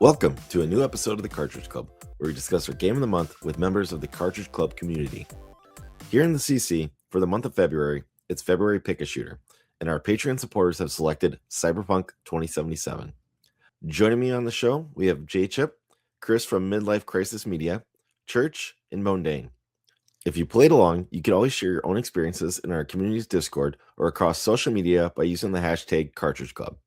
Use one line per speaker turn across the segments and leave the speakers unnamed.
Welcome to a new episode of the Cartridge Club, where we discuss our game of the month with members of the Cartridge Club community. Here in the CC, for the month of February, it's February Pick a Shooter, and our Patreon supporters have selected Cyberpunk 2077. Joining me on the show, we have JChip, Chris from Midlife Crisis Media, Church, and Moandain. If you played along, you can always share your own experiences in our community's Discord or across social media by using the hashtag Cartridge Club.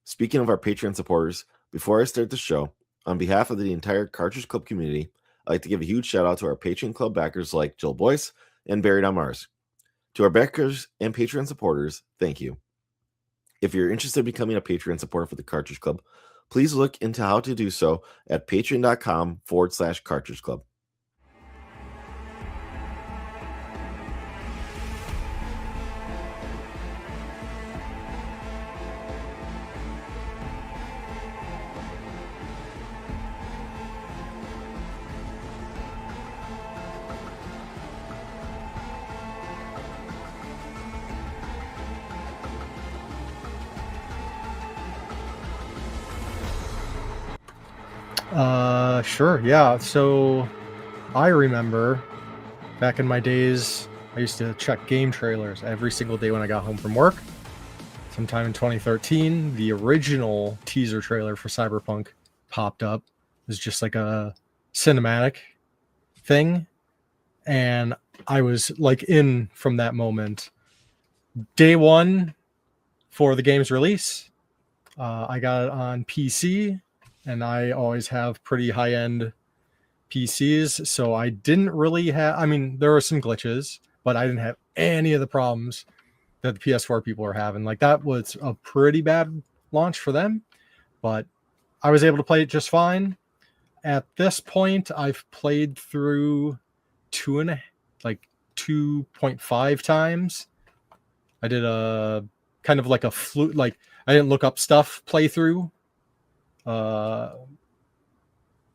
Speaking of our Patreon supporters, before I start the show, on behalf of the entire Cartridge Club community, I'd like to give a huge shout out to our Patreon Club backers like Jill Boyce and Buried on Mars. To our backers and Patreon supporters, thank you. If you're interested in becoming a Patreon supporter for the Cartridge Club, please look into how to do so at patreon.com/Cartridge Club.
Sure, yeah. So I remember back in my days, I used to check game trailers every single day when I got home from work. Sometime in 2013, the original teaser trailer for Cyberpunk popped up. It was just like a cinematic thing. And I was like in from that moment. Day one for the game's release, I got it on PC. And I always have pretty high-end PCs, so I didn't really have... I mean, there were some glitches, but I didn't have any of the problems that the PS4 people were having. Like, that was a pretty bad launch for them, but I was able to play it just fine. At this point, I've played through 2.5 times. I did a kind of like a flute... Like, I didn't look up stuff playthrough.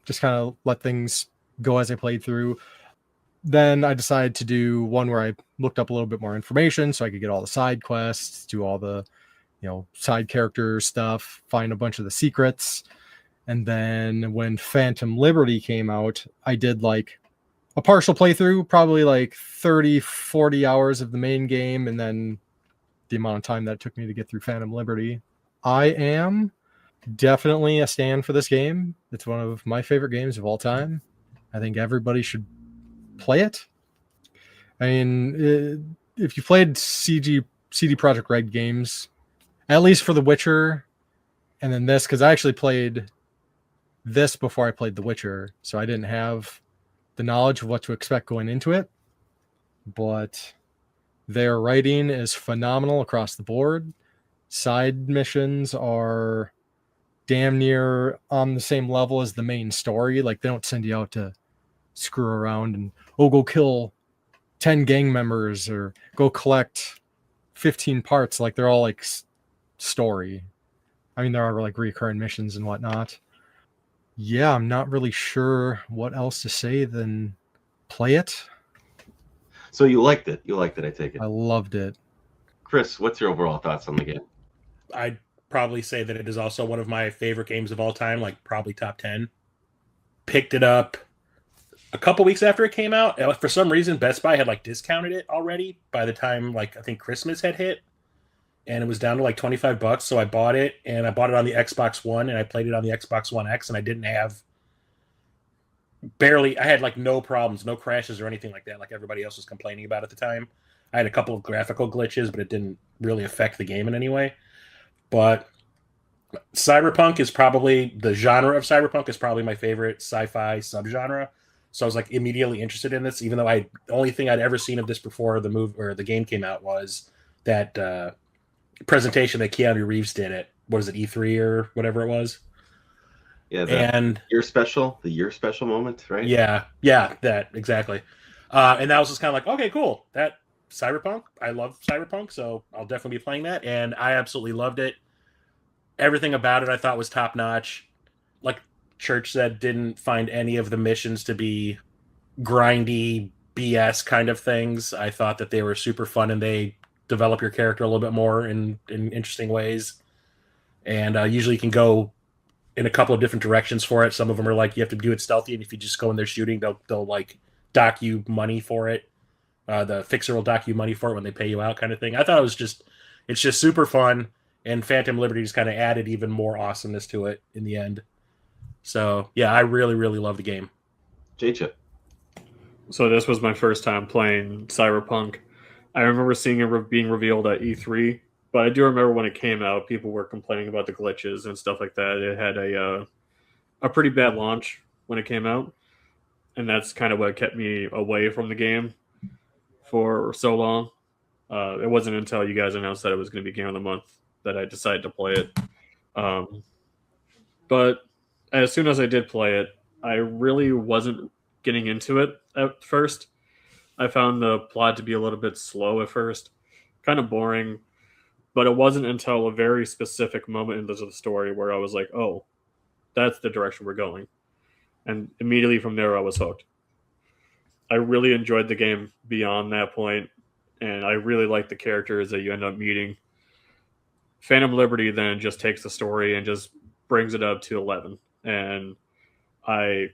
Just kind of let things go as I played through. Then I decided to do one where I looked up a little bit more information so I could get all the side quests, do all the, side character stuff, find a bunch of the secrets. And then when Phantom Liberty came out, I did like a partial playthrough, probably like 30, 40 hours of the main game, and then the amount of time that it took me to get through Phantom Liberty. I am definitely a stand for this game. It's one of my favorite games of all time. I think everybody should play it. I mean, if you played CD Projekt Red games, at least for The Witcher, and then this, because I actually played this before I played The Witcher, so I didn't have the knowledge of what to expect going into it. But their writing is phenomenal across the board. Side missions are damn near on the same level as the main story. Like, they don't send you out to screw around and go kill 10 gang members or go collect 15 parts. Like, they're all like story. I mean, there are like recurring missions and whatnot. Yeah, I'm not really sure what else to say than play it.
So you liked it. I take it.
I loved it.
Chris, what's your overall thoughts on the game?
I'd probably say that it is also one of my favorite games of all time, like probably top 10. Picked it up a couple weeks after it came out. For some reason, Best Buy had like discounted it already by the time like I think Christmas had hit, and it was down to like $25. So I bought it, and I bought it on the Xbox One, and I played it on the Xbox One X, and I didn't have I had like no problems, no crashes or anything like that, like everybody else was complaining about at the time. I had a couple of graphical glitches, but it didn't really affect the game in any way. But Cyberpunk is probably, the genre of Cyberpunk is probably my favorite sci-fi subgenre. So I was like immediately interested in this, even though the only thing I'd ever seen of this before the movie or the game came out was that presentation that Keanu Reeves did at, what is it, E3 or whatever it was.
Yeah,
the
year special moment, right?
Yeah, that exactly. And that was just kind of like, okay, cool. That Cyberpunk, I love Cyberpunk, so I'll definitely be playing that, and I absolutely loved it. Everything about it I thought was top notch. Like Church said, didn't find any of the missions to be grindy BS kind of things. I thought that they were super fun, and they develop your character a little bit more in interesting ways. And usually you can go in a couple of different directions for it. Some of them are like you have to do it stealthy, and if you just go in there shooting, they'll like dock you money for it. The fixer will dock you money for it when they pay you out, kind of thing. I thought it's just super fun, and Phantom Liberty just kind of added even more awesomeness to it in the end. So yeah, I really, really love the game.
JChip.
So this was my first time playing Cyberpunk. I remember seeing it being revealed at E3, but I do remember when it came out, people were complaining about the glitches and stuff like that. It had a pretty bad launch when it came out, and that's kind of what kept me away from the game for so long. It wasn't until you guys announced that it was going to be Game of the Month that I decided to play it. But as soon as I did play it, I really wasn't getting into it at first. I found the plot to be a little bit slow at first, kind of boring, but it wasn't until a very specific moment into the story where I was like, oh, that's the direction we're going. And immediately from there, I was hooked. I really enjoyed the game beyond that point, and I really like the characters that you end up meeting. Phantom Liberty then just takes the story and just brings it up to 11, and I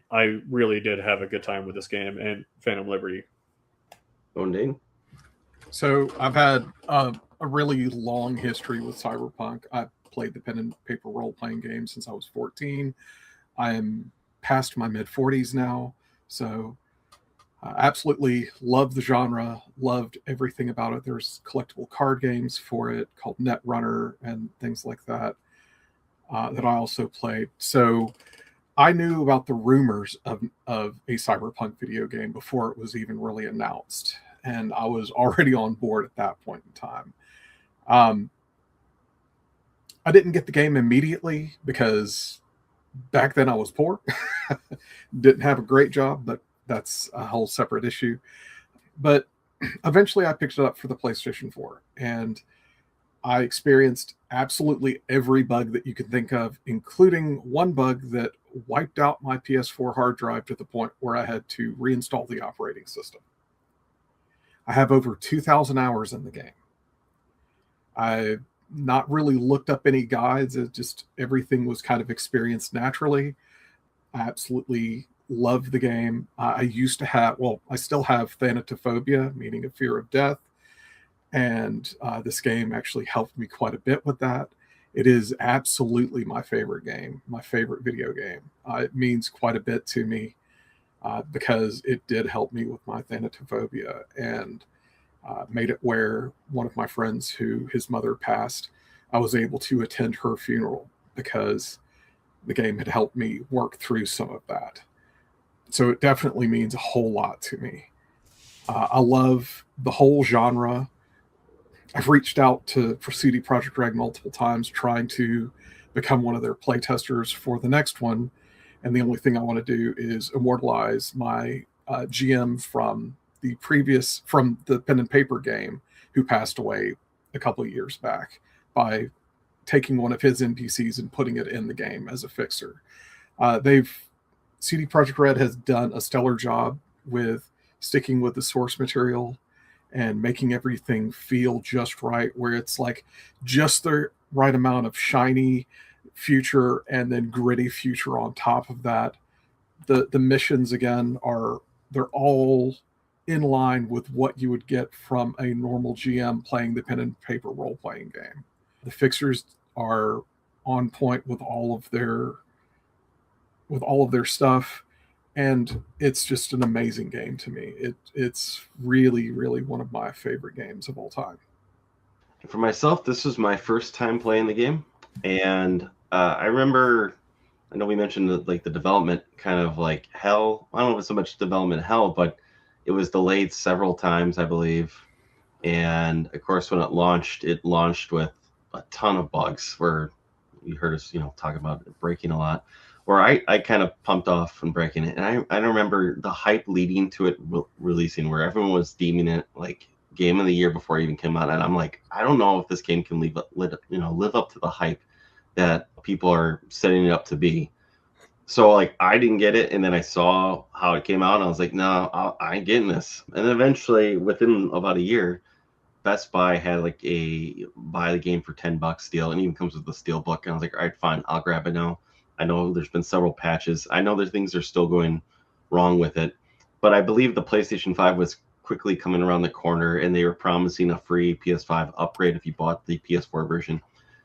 really did have a good time with this game and Phantom Liberty.
Moandain?
So I've had a really long history with Cyberpunk. I've played the pen and paper role-playing game since I was 14. I am past my mid-40s now, so I absolutely love the genre, loved everything about it. There's collectible card games for it called Netrunner and things like that that I also played. So I knew about the rumors of a Cyberpunk video game before it was even really announced, and I was already on board at that point in time. I didn't get the game immediately because back then I was poor, didn't have a great job, but that's a whole separate issue. But eventually I picked it up for the PlayStation 4, and I experienced absolutely every bug that you can think of, including one bug that wiped out my PS4 hard drive to the point where I had to reinstall the operating system. I have over 2,000 hours in the game. I've not really looked up any guides. It just everything was kind of experienced naturally. I absolutely love the game. I used to have, well, I still have thanatophobia, meaning a fear of death. And this game actually helped me quite a bit with that. It is absolutely my favorite game, my favorite video game. It means quite a bit to me because it did help me with my thanatophobia and made it where one of my friends who his mother passed, I was able to attend her funeral because the game had helped me work through some of that. So it definitely means a whole lot to me. I love the whole genre. I've reached out for CD Projekt Red multiple times trying to become one of their playtesters for the next one. And the only thing I want to do is immortalize my GM from the pen and paper game who passed away a couple of years back by taking one of his NPCs and putting it in the game as a fixer. CD Projekt Red has done a stellar job with sticking with the source material and making everything feel just right, where it's like just the right amount of shiny future and then gritty future on top of that. The missions, again, they're all in line with what you would get from a normal GM playing the pen and paper role-playing game. The fixers are on point with all of their stuff, and it's just an amazing game to me. It's really, really one of my favorite games of all time.
For myself, this was my first time playing the game, and I remember, I know we mentioned the development kind of like hell. I don't know if it's so much development hell, but it was delayed several times, I believe. And of course, when it launched with a ton of bugs where you heard us, talk about it breaking a lot. Where I kind of pumped off from breaking it. And I remember the hype leading to it releasing, where everyone was deeming it like game of the year before it even came out. And I'm like, I don't know if this game can live up to the hype that people are setting it up to be. So I didn't get it, and then I saw how it came out, and I was like, no, I ain't getting this. And then eventually, within about a year, Best Buy had a buy the game for $10 deal, and it even comes with the steel book. And I was like, all right, fine, I'll grab it now. I know there's been several patches. I know there's things are still going wrong with it, but I believe the PlayStation 5 was quickly coming around the corner, and they were promising a free PS5 upgrade if you bought the PS4 version.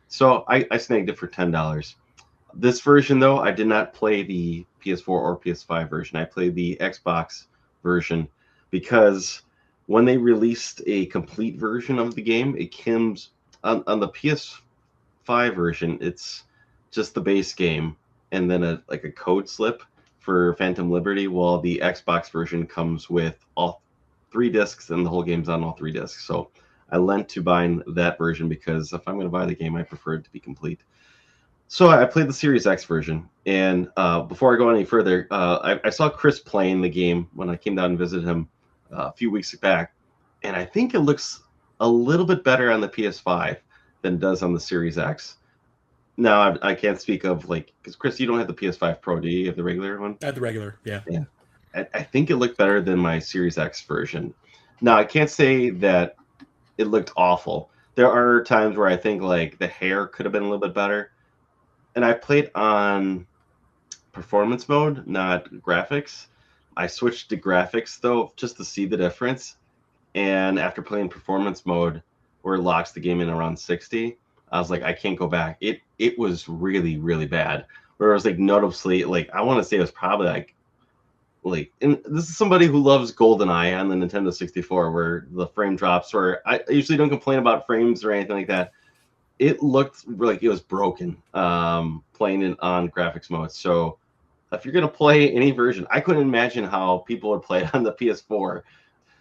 So I snagged it for $10. This version, though, I did not play the PS4 or PS5 version. I played the Xbox version because when they released a complete version of the game, it comes on the PS5 version. It's just the base game and then a code slip for Phantom Liberty, while the Xbox version comes with all 3 discs and the whole game's on all 3 discs. So I lent to buying that version because if I'm going to buy the game, I prefer it to be complete. So I played the Series X version, and before I go any further, I saw Chris playing the game when I came down and visited him a few weeks back, and I think it looks a little bit better on the PS5 than it does on the Series X. Now, I can't speak of, because Chris, you don't have the PS5 Pro, do you? You have the regular one?
I had the regular, yeah.
Yeah. I think it looked better than my Series X version. Now, I can't say that it looked awful. There are times where I think, the hair could have been a little bit better. And I played on performance mode, not graphics. I switched to graphics, though, just to see the difference. And after playing performance mode, where it locks the game in around 60, I was like, I can't go back. It was really, really bad. Where it was noticeably, I want to say it was probably and this is somebody who loves GoldenEye on the Nintendo 64, where the frame drops, where I usually don't complain about frames or anything like that. It looked like it was broken playing it on graphics mode. So if you're going to play any version, I couldn't imagine how people would play it on the PS4.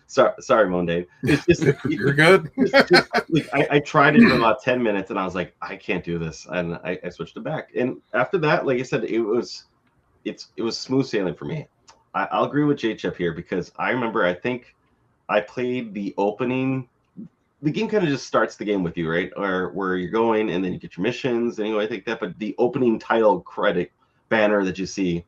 Sorry, Moandain. It's just
You're good.
I tried it for about 10 minutes, and I was like, I can't do this, and I switched it back. And after that, like I said, it was smooth sailing for me. I'll agree with JChip here, because I remember, I think I played the opening. The game kind of just starts the game with you, right? Or where you're going, and then you get your missions, and I think that. But the opening title credit banner that you see,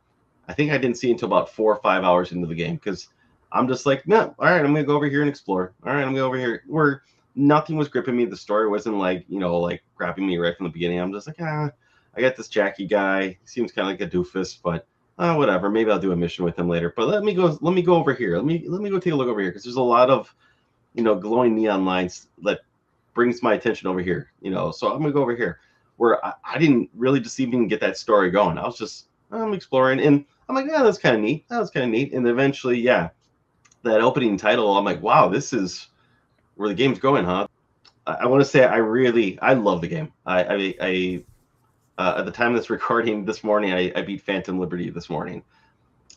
I think I didn't see until about 4 or 5 hours into the game, because I'm just like, no, all right, I'm gonna go over here and explore. All right, I'm gonna go over here. Where nothing was gripping me. The story wasn't grabbing me right from the beginning. I'm just like, I got this Jackie guy. He seems kind of like a doofus, but whatever. Maybe I'll do a mission with him later. But let me go over here. Let me go take a look over here, because there's a lot of glowing neon lines that brings my attention over here. So I'm gonna go over here, where I didn't really just even get that story going. I was just I'm exploring, and I'm like, yeah, that's kind of neat. That was kind of neat. And eventually, yeah, that opening title, I'm like, wow, this is where the game's going, huh? I want to say I love the game. I at the time of this recording this morning, I beat Phantom Liberty this morning.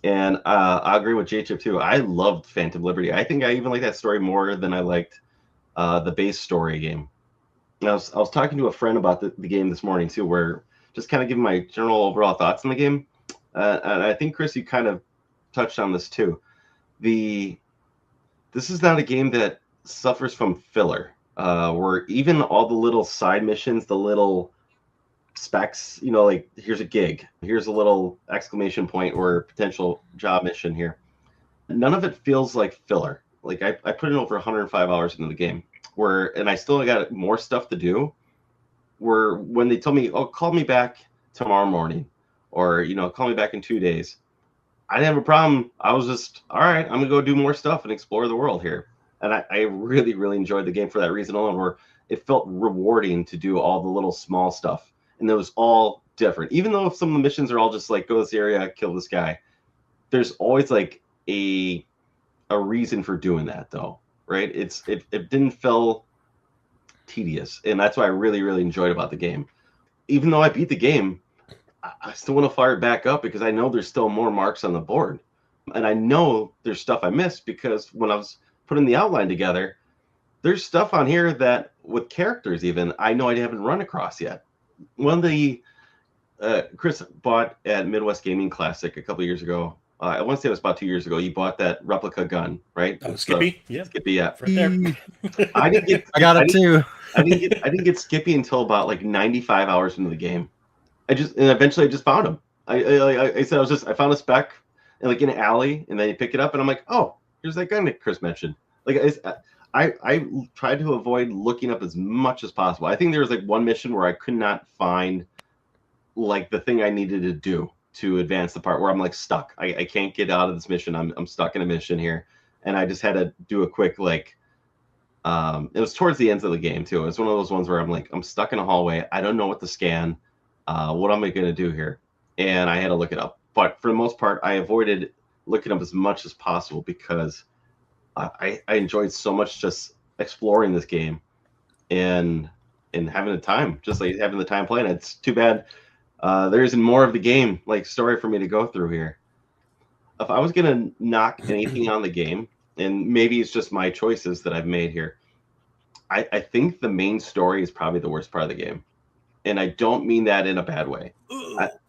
And I agree with JChip too. I loved Phantom Liberty. I think I even like that story more than I liked the base story game. And I was talking to a friend about the game this morning too, where just kind of giving my general overall thoughts on the game. And I think, Chris, you kind of touched on this too. This is not a game that suffers from filler, where even all the little side missions, the little specs, here's a gig, here's a little exclamation point or potential job mission here. None of it feels like filler. I put in over 105 hours into the game, and I still got more stuff to do. Where when they told me, oh, call me back tomorrow morning, or call me back in 2 days, I didn't have a problem. I was just, all right, I'm gonna go do more stuff and explore the world here. And I really, really enjoyed the game for that reason alone, where it felt rewarding to do all the little small stuff. And it was all different. Even though some of the missions are all just like, go to this area, kill this guy, there's always a reason for doing that, though, right? It didn't feel tedious. And that's what I really, really enjoyed about the game. Even though I beat the game, I still want to fire it back up, because I know there's still more marks on the board. And I know there's stuff I missed, because when I was putting the outline together, there's stuff on here that, with characters even, I know I haven't run across yet. One of the Chris bought at Midwest Gaming Classic a couple of years ago. I want to say it was about 2 years ago. You bought that replica gun, right?
Oh, Skippy, yeah.
Skippy, yeah.
Right there.
I got it too.
I didn't get Skippy until about 95 hours into the game. Eventually I just found him. I said I found a spec in an alley, and then you pick it up, and I'm like, oh, here's that gun that Chris mentioned. I tried to avoid looking up as much as possible. I think there was one mission where I could not find like the thing I needed to do to advance the part where I'm like stuck. I can't get out of this mission. I'm stuck in a mission here, and I just had to do a quick like. It was towards the end of the game too. It was one of those ones where I'm like, I'm stuck in a hallway. I don't know what to scan. What am I going to do here? And I had to look it up. But for the most part, I avoided looking up as much as possible because I enjoyed so much just exploring this game and having the time, just like having the time playing. It's too bad there isn't more of the game like story for me to go through here. If I was going to knock anything on the game, and maybe it's just my choices that I've made here, I think the main story is probably the worst part of the game, and I don't mean that in a bad way. But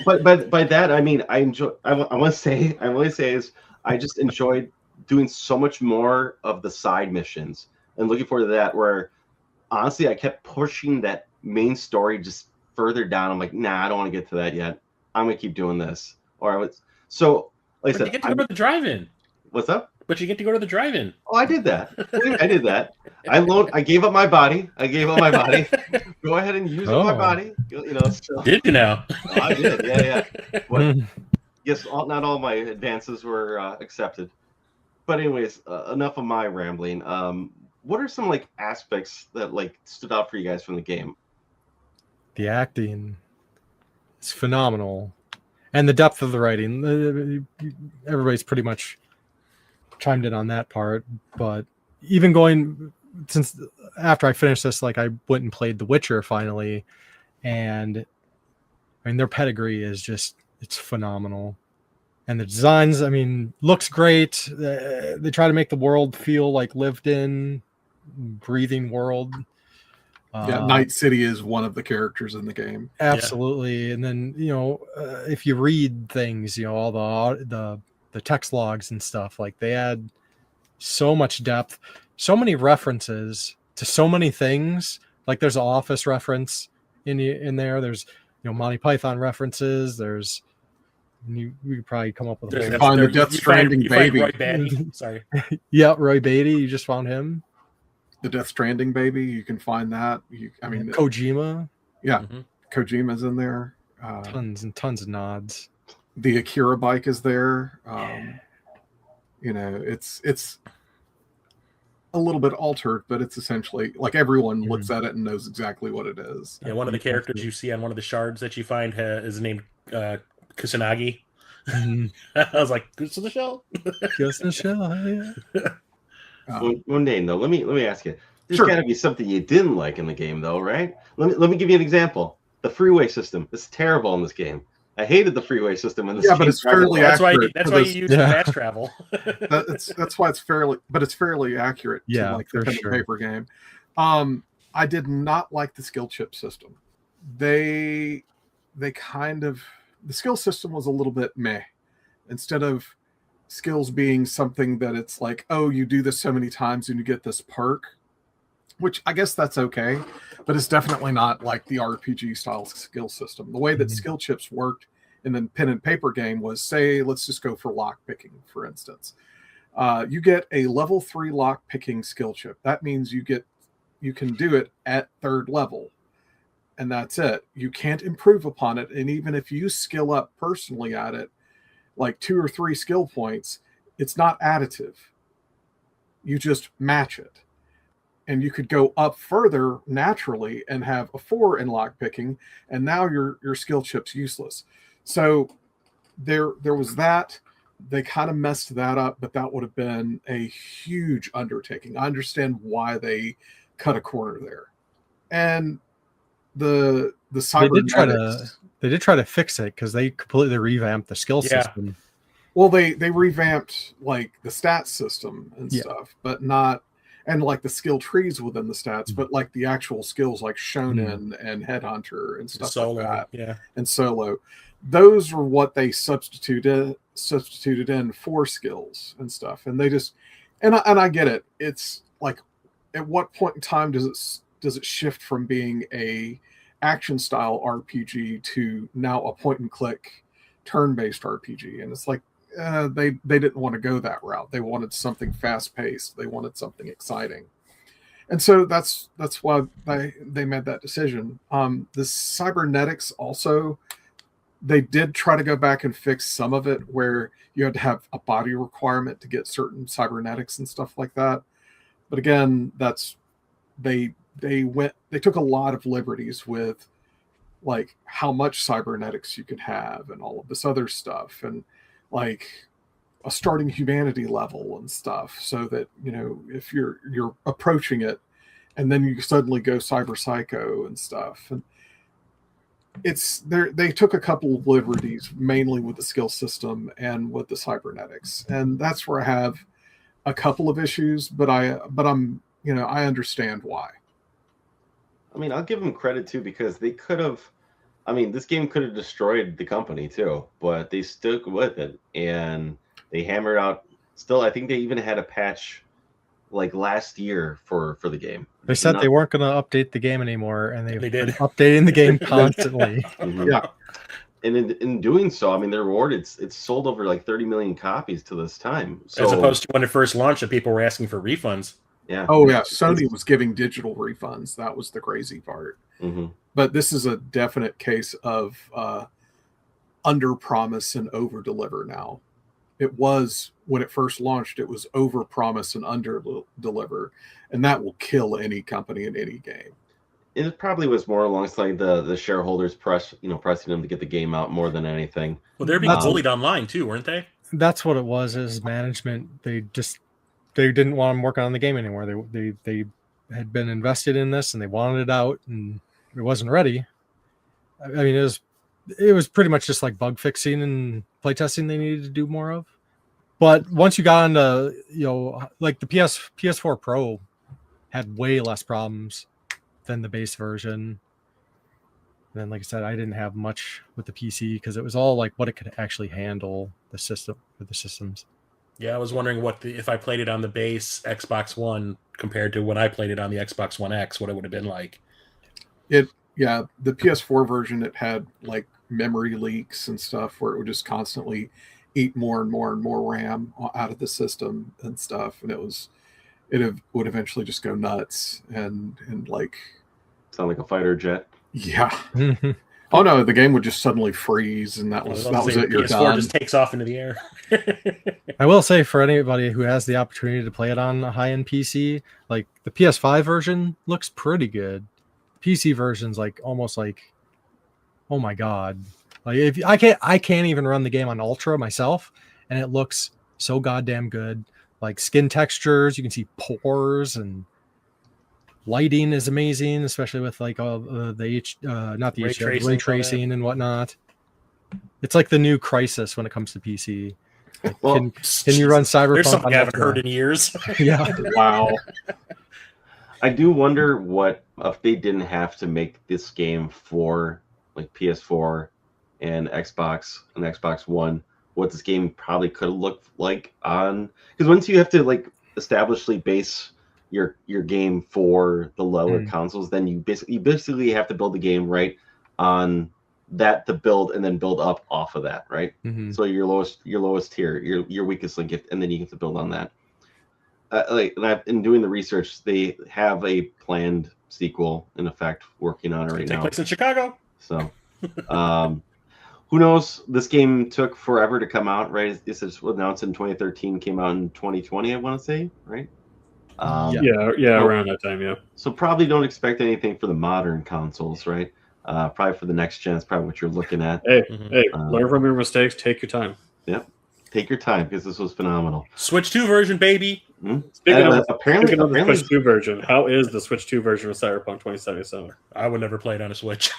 by that I mean I enjoy. I want to say is I just enjoyed doing so much more of the side missions and looking forward to that. Where honestly, I kept pushing that main story just further down. I'm like, nah, I don't want to get to that yet. I'm gonna keep doing this. Or I was so like I said,
you get to go to the drive-in.
What's up?
But you get to go to the drive-in.
Oh, I did that. I did that. I gave up my body. Go ahead and use up my body. You know. So.
Did you now?
Oh, I did. Yeah. But yes, not all my advances were accepted. But anyways, enough of my rambling. What are some like aspects that like stood out for you guys from the game?
The acting is phenomenal, and the depth of the writing. Everybody's pretty much chimed in on that part, but even going since after I finished this, like I went and played The Witcher finally, and I mean their pedigree is just, it's phenomenal, and the designs, I mean, looks great. They try to make the world feel like lived in, breathing world.
Night City is one of the characters in the game.
Absolutely. And then, you know, if you read things, you know, all the text logs and stuff, like they add so much depth, so many references to so many things. Like there's an Office reference in there. There's, you know, Monty Python references. There's, you could probably come up with
a find the Death Stranding baby.
Roy Batty. Sorry.
Yeah, Roy Batty. You just found him.
The Death Stranding baby. You can find that.
Kojima.
Yeah, Kojima's in there.
Tons and tons of nods.
The Akira bike is there. You know, it's a little bit altered, but it's essentially like everyone looks at it and knows exactly what it is.
Yeah, one of the characters you see on one of the shards that you find is named Kusanagi. I was like, Goose in the Shell?
Goose in the Shell, yeah.
Moandain, though, let me ask you. There's
Sure.
got to be something you didn't like in the game, though, right? Let me give you an example. The freeway system is terrible in this game. I hated the freeway system in this game.
But it's fairly
That's
accurate.
why you use fast travel.
That's why it's fairly accurate to like the pen and paper game. I did not like the skill chip system. They kind of, the skill system was a little bit meh. Instead of skills being something that it's like, oh, you do this so many times and you get this perk, which I guess that's okay, but it's definitely not like the RPG style skill system. The way that skill chips worked in the pen and paper game was, say, let's just go for lock picking, for instance. You get a level 3 lock picking skill chip. That means you can do it at 3rd level, and that's it. You can't improve upon it, and even if you skill up personally at it, like 2 or 3 skill points, it's not additive. You just match it. And you could go up further naturally and have a 4 in lock picking, and now your skill chip's useless. So there was that. They kind of messed that up, but that would have been a huge undertaking. I understand why they cut a corner there. And the cybernetics,
they did try to fix it because they completely revamped the skill system.
Well, they revamped like the stats system and stuff, but not, and like the skill trees within the stats, but like the actual skills like Shonen and Headhunter and stuff
Solo,
like that. And Solo. Those are what they substituted in for skills and stuff. And they just, and I get it. It's like, at what point in time does it shift from being a action style RPG to now a point and click turn-based RPG? And it's like, they didn't want to go that route. They wanted something fast paced. They wanted something exciting. And so that's why they made that decision. The cybernetics also, they did try to go back and fix some of it where you had to have a body requirement to get certain cybernetics and stuff like that. But again, that's they took a lot of liberties with like how much cybernetics you could have and all of this other stuff, and like a starting humanity level and stuff, so that, you know, if you're approaching it and then you suddenly go cyber psycho and stuff. And it's there, they took a couple of liberties mainly with the skill system and with the cybernetics, and that's where I have a couple of issues, but I'm, you know, I understand why.
I mean, I'll give them credit too, because they could have, I mean, this game could have destroyed the company too, but they stuck with it and they hammered out. Still, I think they even had a patch like last year for the game.
They said they weren't going to update the game anymore, and
They
they've
did.
been updating the game constantly.
Mhm.
Yeah.
And in doing so, I mean, the reward, it's sold over like 30 million copies to this time. So,
As opposed to when it first launched, and people were asking for refunds.
yeah.
Oh yeah, Sony was giving digital refunds. That was the crazy part.
Mm-hmm.
But this is a definite case of under promise and over deliver now. It was, when it first launched, it was over promise and under deliver, and that will kill any company in any game.
It probably was more alongside the shareholders pressing them to get the game out more than anything.
Well, they're being bullied online too, weren't they?
That's what it was. Is management. They didn't want them working on the game anymore. They had been invested in this and they wanted it out, and it wasn't ready. I mean, it was pretty much just like bug fixing and playtesting they needed to do more of. But once you got into, you know, like the PS4 Pro had way less problems than the base version. And then, like I said, I didn't have much with the PC because it was all like what it could actually handle, the system with the systems.
Yeah, I was wondering if I played it on the base Xbox One compared to when I played it on the Xbox One X, what it would have been like.
Yeah, the PS4 version, it had like memory leaks and stuff where it would just constantly eat more and more and more RAM out of the system and stuff, and it would eventually just go nuts and like
Sound like a fighter jet.
yeah. Oh no, the game would just suddenly freeze, and that was it. You're
PS4
done.
just takes off into the air.
I will say, for anybody who has the opportunity to play it on a high-end PC, like the PS5 version looks pretty good. PC version's like almost like, oh my god! Like if I can't even run the game on Ultra myself, and it looks so goddamn good. Like skin textures, you can see pores, and lighting is amazing, especially with like all the ray tracing and whatnot. It's like the new Crisis when it comes to PC. Like,
Well,
can you run Cyberpunk?
There's something
on
I haven't
Ultra?
heard in years.
Yeah.
Wow.
I do wonder what if they didn't have to make this game for like PS4 and Xbox One, what this game probably could have looked like on, because once you have to like establishly base your game for the lower consoles, then you basically have to build the game right on that to build and then build up off of that, right?
Mm-hmm.
So your lowest tier, your weakest link, and then you have to build on that. In doing the research, they have a planned sequel in effect, working on it right now.
Take place in Chicago.
So, who knows? This game took forever to come out, right? This is announced in 2013, came out in 2020, I want to say, right?
Around that time, yeah.
So probably don't expect anything for the modern consoles, right? Probably for the next gen is probably what you're looking at.
Hey, learn from your mistakes. Take your time.
Yep. Take your time, because this was phenomenal.
Switch 2 version, baby.
Speaking of the
apparently,
Switch 2 version, how is the Switch 2 version of Cyberpunk 2077?
I would never play it on a Switch.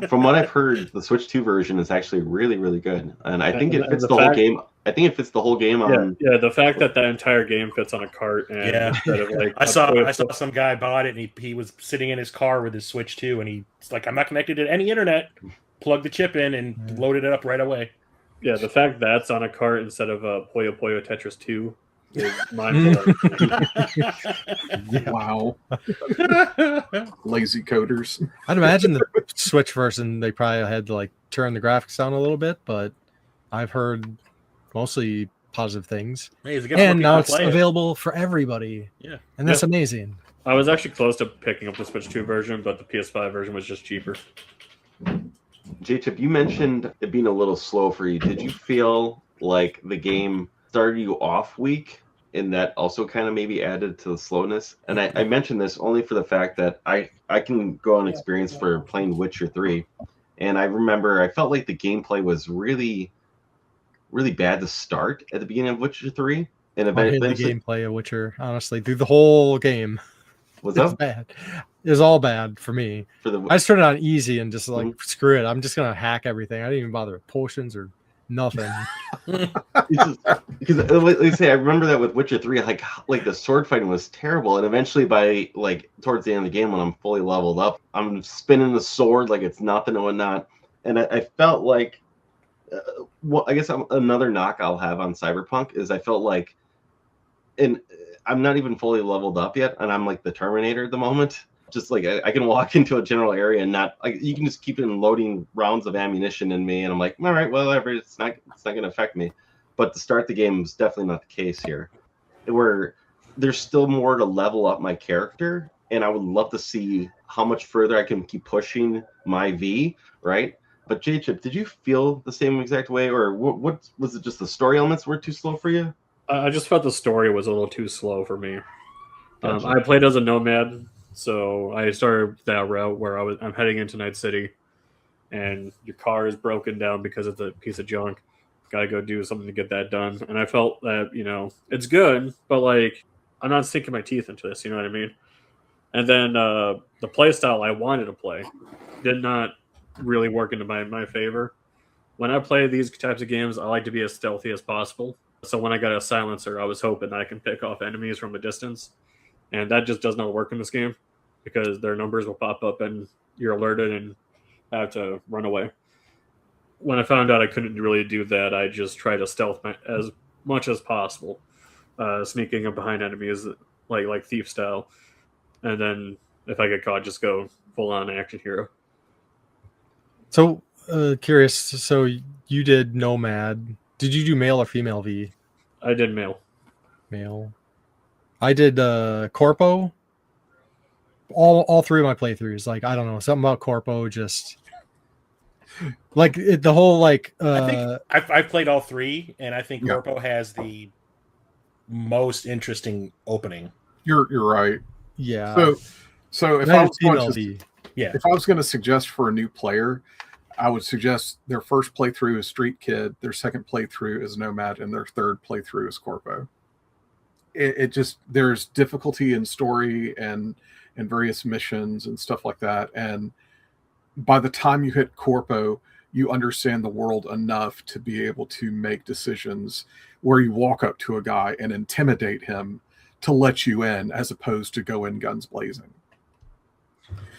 from what I've heard, the Switch 2 version is actually really, really good, and I think it fits the whole game. I think it fits the whole game on.
Yeah, the fact that entire game fits on a cart, and instead of like
I saw some guy bought it, and he was sitting in his car with his Switch 2, and he's like, "I'm not connected to any internet." Plugged the chip in and loaded it up right away.
Yeah, the fact that's on a cart instead of a Puyo Puyo Tetris 2 is mind-blowing.
Wow. Lazy coders.
I'd imagine the Switch version, they probably had to like turn the graphics down a little bit, but I've heard mostly positive things.
Hey, it's a good
And
for
now
people to
it's
play it.
available for everybody.
Yeah.
And that's amazing.
I was actually close to picking up the Switch 2 version, but the PS5 version was just cheaper.
JChip, you mentioned it being a little slow for you. Did you feel like the game started you off weak, and that also kind of maybe added to the slowness? And I mentioned this only for the fact that I can go on experience for playing Witcher 3, and I remember I felt like the gameplay was really, really bad to start at the beginning of Witcher 3. And
I hated the
eventually,
gameplay of Witcher, honestly, through the whole game.
was
It's
that
bad. It was all bad for me.
for the
I just turned it on easy and just like, screw it. I'm just going to hack everything. I didn't even bother with potions or nothing.
because like I say, I remember that with Witcher 3, like the sword fighting was terrible, and eventually by like towards the end of the game when I'm fully leveled up, I'm spinning the sword like it's nothing and whatnot, and I felt like, well, I guess another knock I'll have on Cyberpunk is I felt like, and I'm not even fully leveled up yet, and I'm like the Terminator at the moment. Just like I can walk into a general area and not like you can just keep loading rounds of ammunition in me, and I'm like, all right, well, whatever, it's not going to affect me. But to start the game is definitely not the case here. Where there's still more to level up my character, and I would love to see how much further I can keep pushing my V, right? But JChip, did you feel the same exact way, or what was it? Just the story elements were too slow for you?
I just felt the story was a little too slow for me.
Gotcha.
I played as a nomad, so I started that route where I'm heading into Night City, and your car is broken down because it's a piece of junk. Got to go do something to get that done. And I felt that, it's good, but like I'm not sinking my teeth into this, you know what I mean? And then the play style I wanted to play did not really work into my favor. When I play these types of games, I like to be as stealthy as possible. So when I got a silencer, I was hoping that I can pick off enemies from a distance. And that just does not work in this game because their numbers will pop up and you're alerted and have to run away. When I found out I couldn't really do that, I just tried to stealth as much as possible, sneaking up behind enemies like thief style. And then if I get caught, just go full-on action hero.
So, curious. So you did Nomad. Did you do male or female V?
I did male.
Male. I did Corpo. All three of my playthroughs. Like, I don't know, something about Corpo just like the whole like.
I think I've played all three, and I think Corpo has the most interesting opening.
You're right.
Yeah.
So if
And
I
I
was
did
going
female
to,
V.
Yeah.
if I was going to suggest for a new player, I would suggest their first playthrough is Street Kid, their second playthrough is Nomad, and their third playthrough is Corpo. It just, there's difficulty in story and various missions and stuff like that. And by the time you hit Corpo, you understand the world enough to be able to make decisions where you walk up to a guy and intimidate him to let you in, as opposed to go in guns blazing.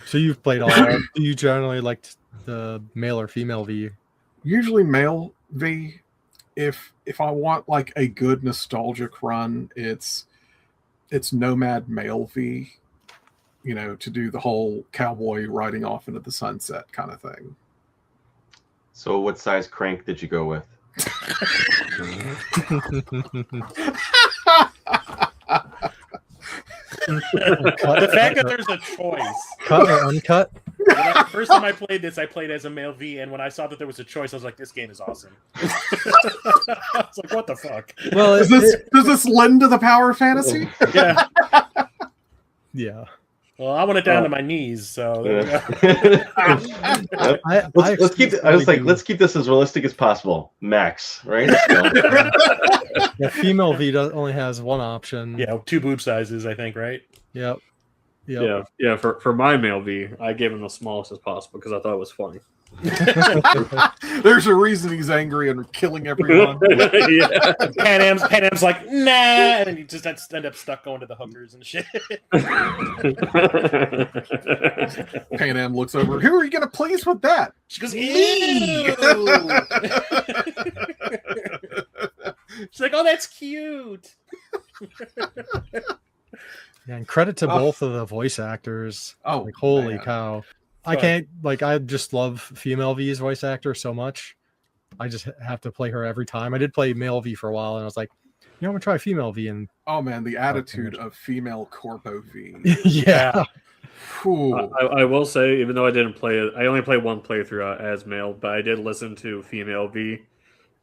So you've played all. Do you generally like the male or female V?
Usually male V. If I want like a good nostalgic run, it's Nomad male V, to do the whole cowboy riding off into the sunset kind of thing.
So what size crank did you go with?
The fact that there's a choice.
Cut or uncut?
The first time I played this, I played as a male V, and when I saw that there was a choice, I was like, "This game is awesome." I was like, "What the fuck?"
Well,
Does this lend to the power fantasy?
Yeah.
Yeah.
Well, I want it down to my knees, so there we go.
Let's keep. I was like, let's keep this as realistic as possible. Max, right?
Yeah, female V only has one option.
Yeah, 2 boob sizes, I think, right?
Yep.
Yeah. For my male V, I gave him the smallest as possible because I thought it was funny.
There's a reason he's angry and killing everyone.
Yeah.
Pan Am's like, nah, and then you just end up stuck going to the hookers and shit.
Pan Am looks over. Who are you going to please with that?
She goes, ew. She's like, oh, that's cute.
Yeah, and credit to both of the voice actors.
Oh,
like, holy
man.
cow. I can't, like, I just love female V's voice actor so much. I just have to play her every time. I did play male V for a while, and I was like, I'm gonna try female V. And
Oh man, the attitude of female Corpo V.
yeah.
I will say, even though I didn't play it, I only played one playthrough as male, but I did listen to female V,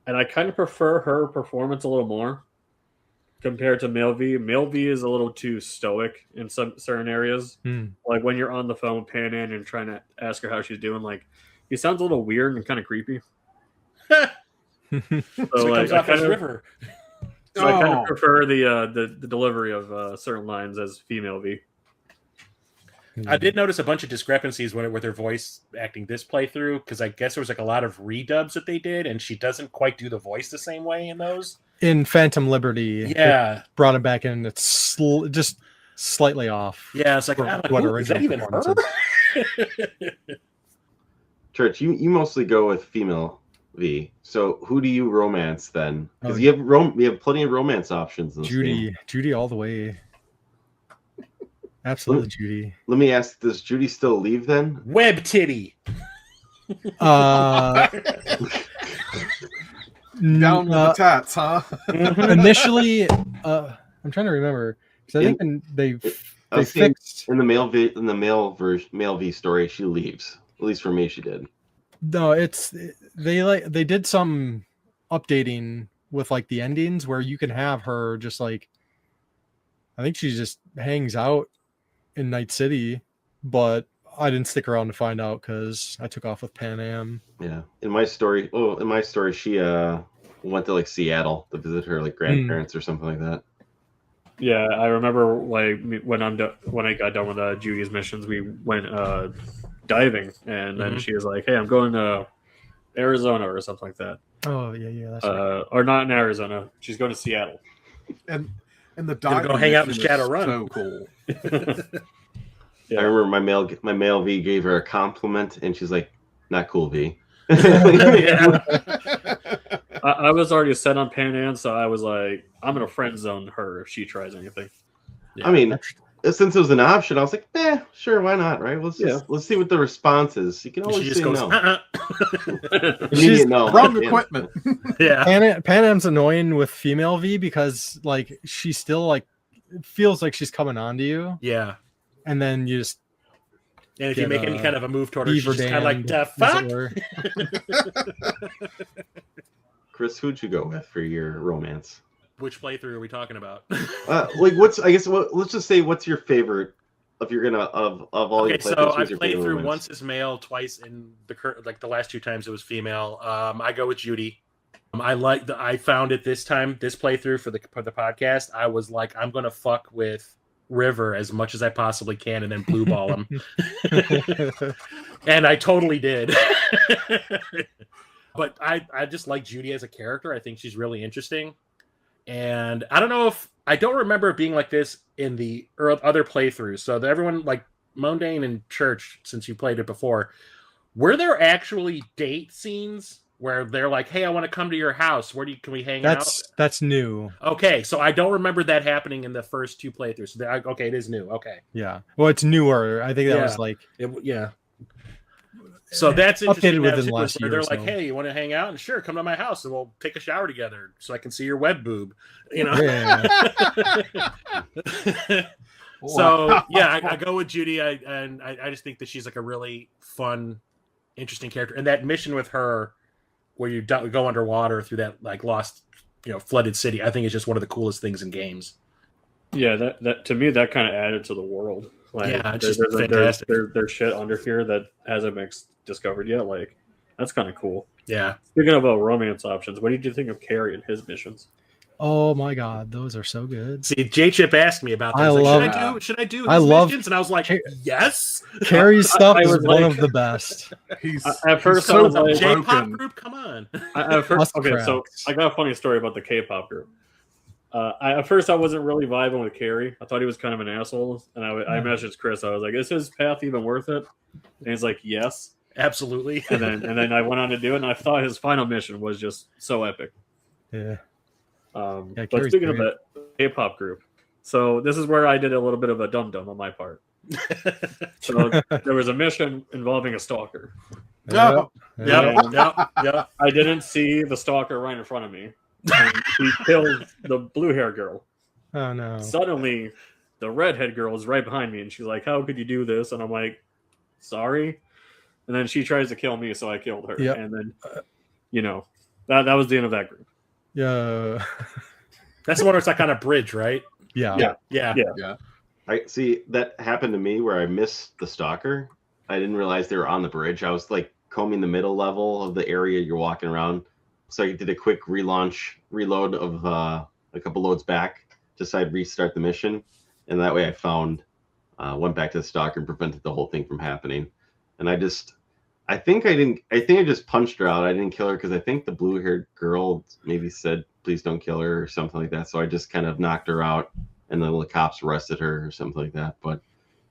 and I kind of prefer her performance a little more compared to male V. Male V is a little too stoic in some certain areas. Like when you're on the phone with Pan and trying to ask her how she's doing, like he sounds a little weird and kind of creepy.
So like, I kind of
prefer the delivery of certain lines as female V.
I did notice a bunch of discrepancies with her voice acting this playthrough, because I guess there was like a lot of redubs that they did, and she doesn't quite do the voice the same way in those.
In Phantom Liberty,
yeah,
brought it back in. It's just slightly off.
Yeah, it's like, is that even her?
Church, you mostly go with female V. So who do you romance then? Because you have plenty of romance options. In this game.
Judy all the way. Absolutely, Judy.
Let me ask: does Judy still leave then?
Web titty.
Down with the tats, huh?
Initially, I'm trying to remember because I think they fixed
in the male V story. She leaves. At least for me, she did.
No, they did some updating with like the endings where you can have her just like, I think she just hangs out in Night City, but I didn't stick around to find out because I took off with Pan Am.
Yeah, in my story, she went to like Seattle to visit her like grandparents or something like that.
Yeah, I remember like when I got done with Judy's missions, we went diving, and then she was like, "Hey, I'm going to Arizona or something like that."
Oh yeah, that's right.
Or not in Arizona. She's going to Seattle.
And the diving
go hang out in Shadowrun.
So cool.
Yeah. I remember my male V gave her a compliment, and she's like, "Not cool, V."
I was already set on Pan Am, so I was like, I'm gonna friend zone her if she tries anything.
Yeah. I mean, since it was an option, I was like, sure, why not, right? Let's see what the response is. You can always say no.
She's
no.
Wrong equipment.
Yeah. Pan Am's annoying with female V because like she still like it feels like she's coming on to you.
Yeah.
And then you just
if you make any kind of a move toward her, she's just kind of like, the fuck?
Chris, who'd you go with for your romance?
Which playthrough are we talking about?
Let's just say, what's your favorite if you're gonna of all your playthroughs?
So I played through romance? Once as male, twice in the last two times it was female. I go with Judy. I found it this time, this playthrough for the podcast. I was like, I'm gonna fuck with River as much as I possibly can, and then blue ball him. And I totally did. But I just like Judy as a character. I think she's really interesting. And I don't remember it being like this in the other playthroughs. So everyone like Moandain and Church, since you played it before, were there actually date scenes where they're like, "Hey, I want to come to your house. Can we hang out?"
That's new.
Okay, so I don't remember that happening in the first two playthroughs. Okay, it is new. Okay.
Yeah. Well, it's newer. I think that was like
So that's interesting.
Updated within the last year.
They're like, "Hey, you want to hang out? And sure, come to my house and we'll take a shower together, so I can see your web boob." You know.
Yeah.
So yeah, I go with Judy. I just think that she's like a really fun, interesting character, and that mission with her, where you go underwater through that like lost, flooded city, I think is just one of the coolest things in games.
Yeah, that to me that kind of added to the world. Like,
yeah, it's just fantastic.
There's shit under here that hasn't been discovered yet. Like, that's kind of cool.
Yeah.
Speaking of romance options, what did you think of Carrie and his missions?
Oh my god, those are so good.
See, JChip asked me about that. Should I do his missions? And I was like, yes.
Carrie's stuff is one of the best.
At first,
so
I was like,
J-pop group, come on.
So I got a funny story about the K-pop group. At first, I wasn't really vibing with Carrie. I thought he was kind of an asshole, and I messaged Chris. I was like, "Is his path even worth it?" And he's like, "Yes,
absolutely."
And then I went on to do it, and I thought his final mission was just so epic.
Yeah.
But speaking of the K-pop group, so this is where I did a little bit of a dum-dum on my part. So there was a mission involving a stalker.
No.
Yep.
I didn't see the stalker right in front of me. And he killed the blue hair girl.
Oh no.
Suddenly, the redhead girl is right behind me, and she's like, "How could you do this?" And I'm like, "Sorry." And then she tries to kill me, so I killed her.
Yep.
And then, that was the end of that group.
Yeah.
That's the one where it's like on a bridge, right?
Yeah.
Yeah.
I see that happened to me where I missed the stalker. I didn't realize they were on the bridge. I was like combing the middle level of the area you're walking around. So I did a quick reload of a couple loads back, just so I'd restart the mission. And that way I went back to the stalker and prevented the whole thing from happening. And I think I just punched her out. I didn't kill her because I think the blue-haired girl maybe said, please don't kill her or something like that. So I just kind of knocked her out, and then the cops arrested her or something like that. But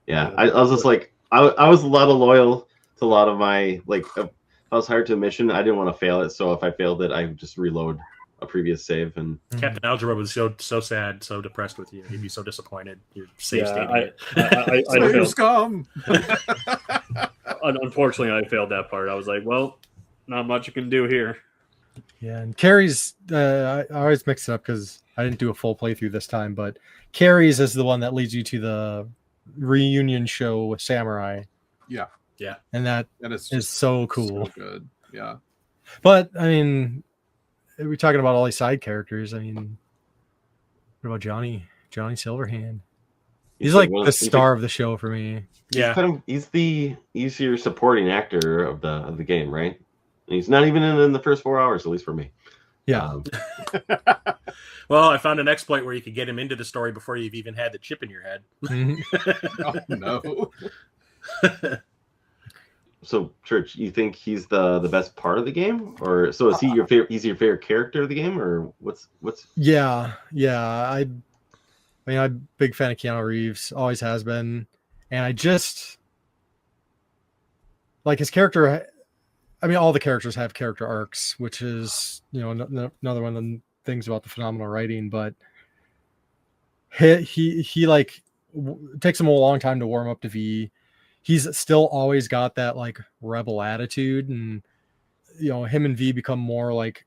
yeah, I was just like, I was a lot of loyal to a lot of my, like, if I was hired to a mission, I didn't want to fail it. So if I failed it, I would just reload a previous save. And
Captain Algebra was so sad, so depressed with you. He'd be so disappointed. You're safe stating it.
I failed.
Scum.
Unfortunately, I failed that part. I was like, well, not much you can do here.
Yeah, and Carrie's, I always mix it up because I didn't do a full playthrough this time, but Carrie's is the one that leads you to the reunion show with Samurai.
Yeah.
And that is so cool.
So good. Yeah.
But, I mean, we're talking about all these side characters. I mean, what about Johnny Silverhand? He's like the star of the show for me.
Yeah.
He's your supporting actor of the game, right? And he's not even in the first 4 hours, at least for me.
Yeah.
Well, I found an exploit where you could get him into the story before you've even had the chip in your head.
Oh, no.
So, Church, you think he's the best part of the game, or so is he your favorite? He's your favorite character of the game, or what's?
Yeah. I mean, I'm a big fan of Keanu Reeves, always has been, and I just like his character. I mean, all the characters have character arcs, which is, another one of the things about the phenomenal writing. But he like it takes him a long time to warm up to V. He's still always got that like rebel attitude, and him and V become more like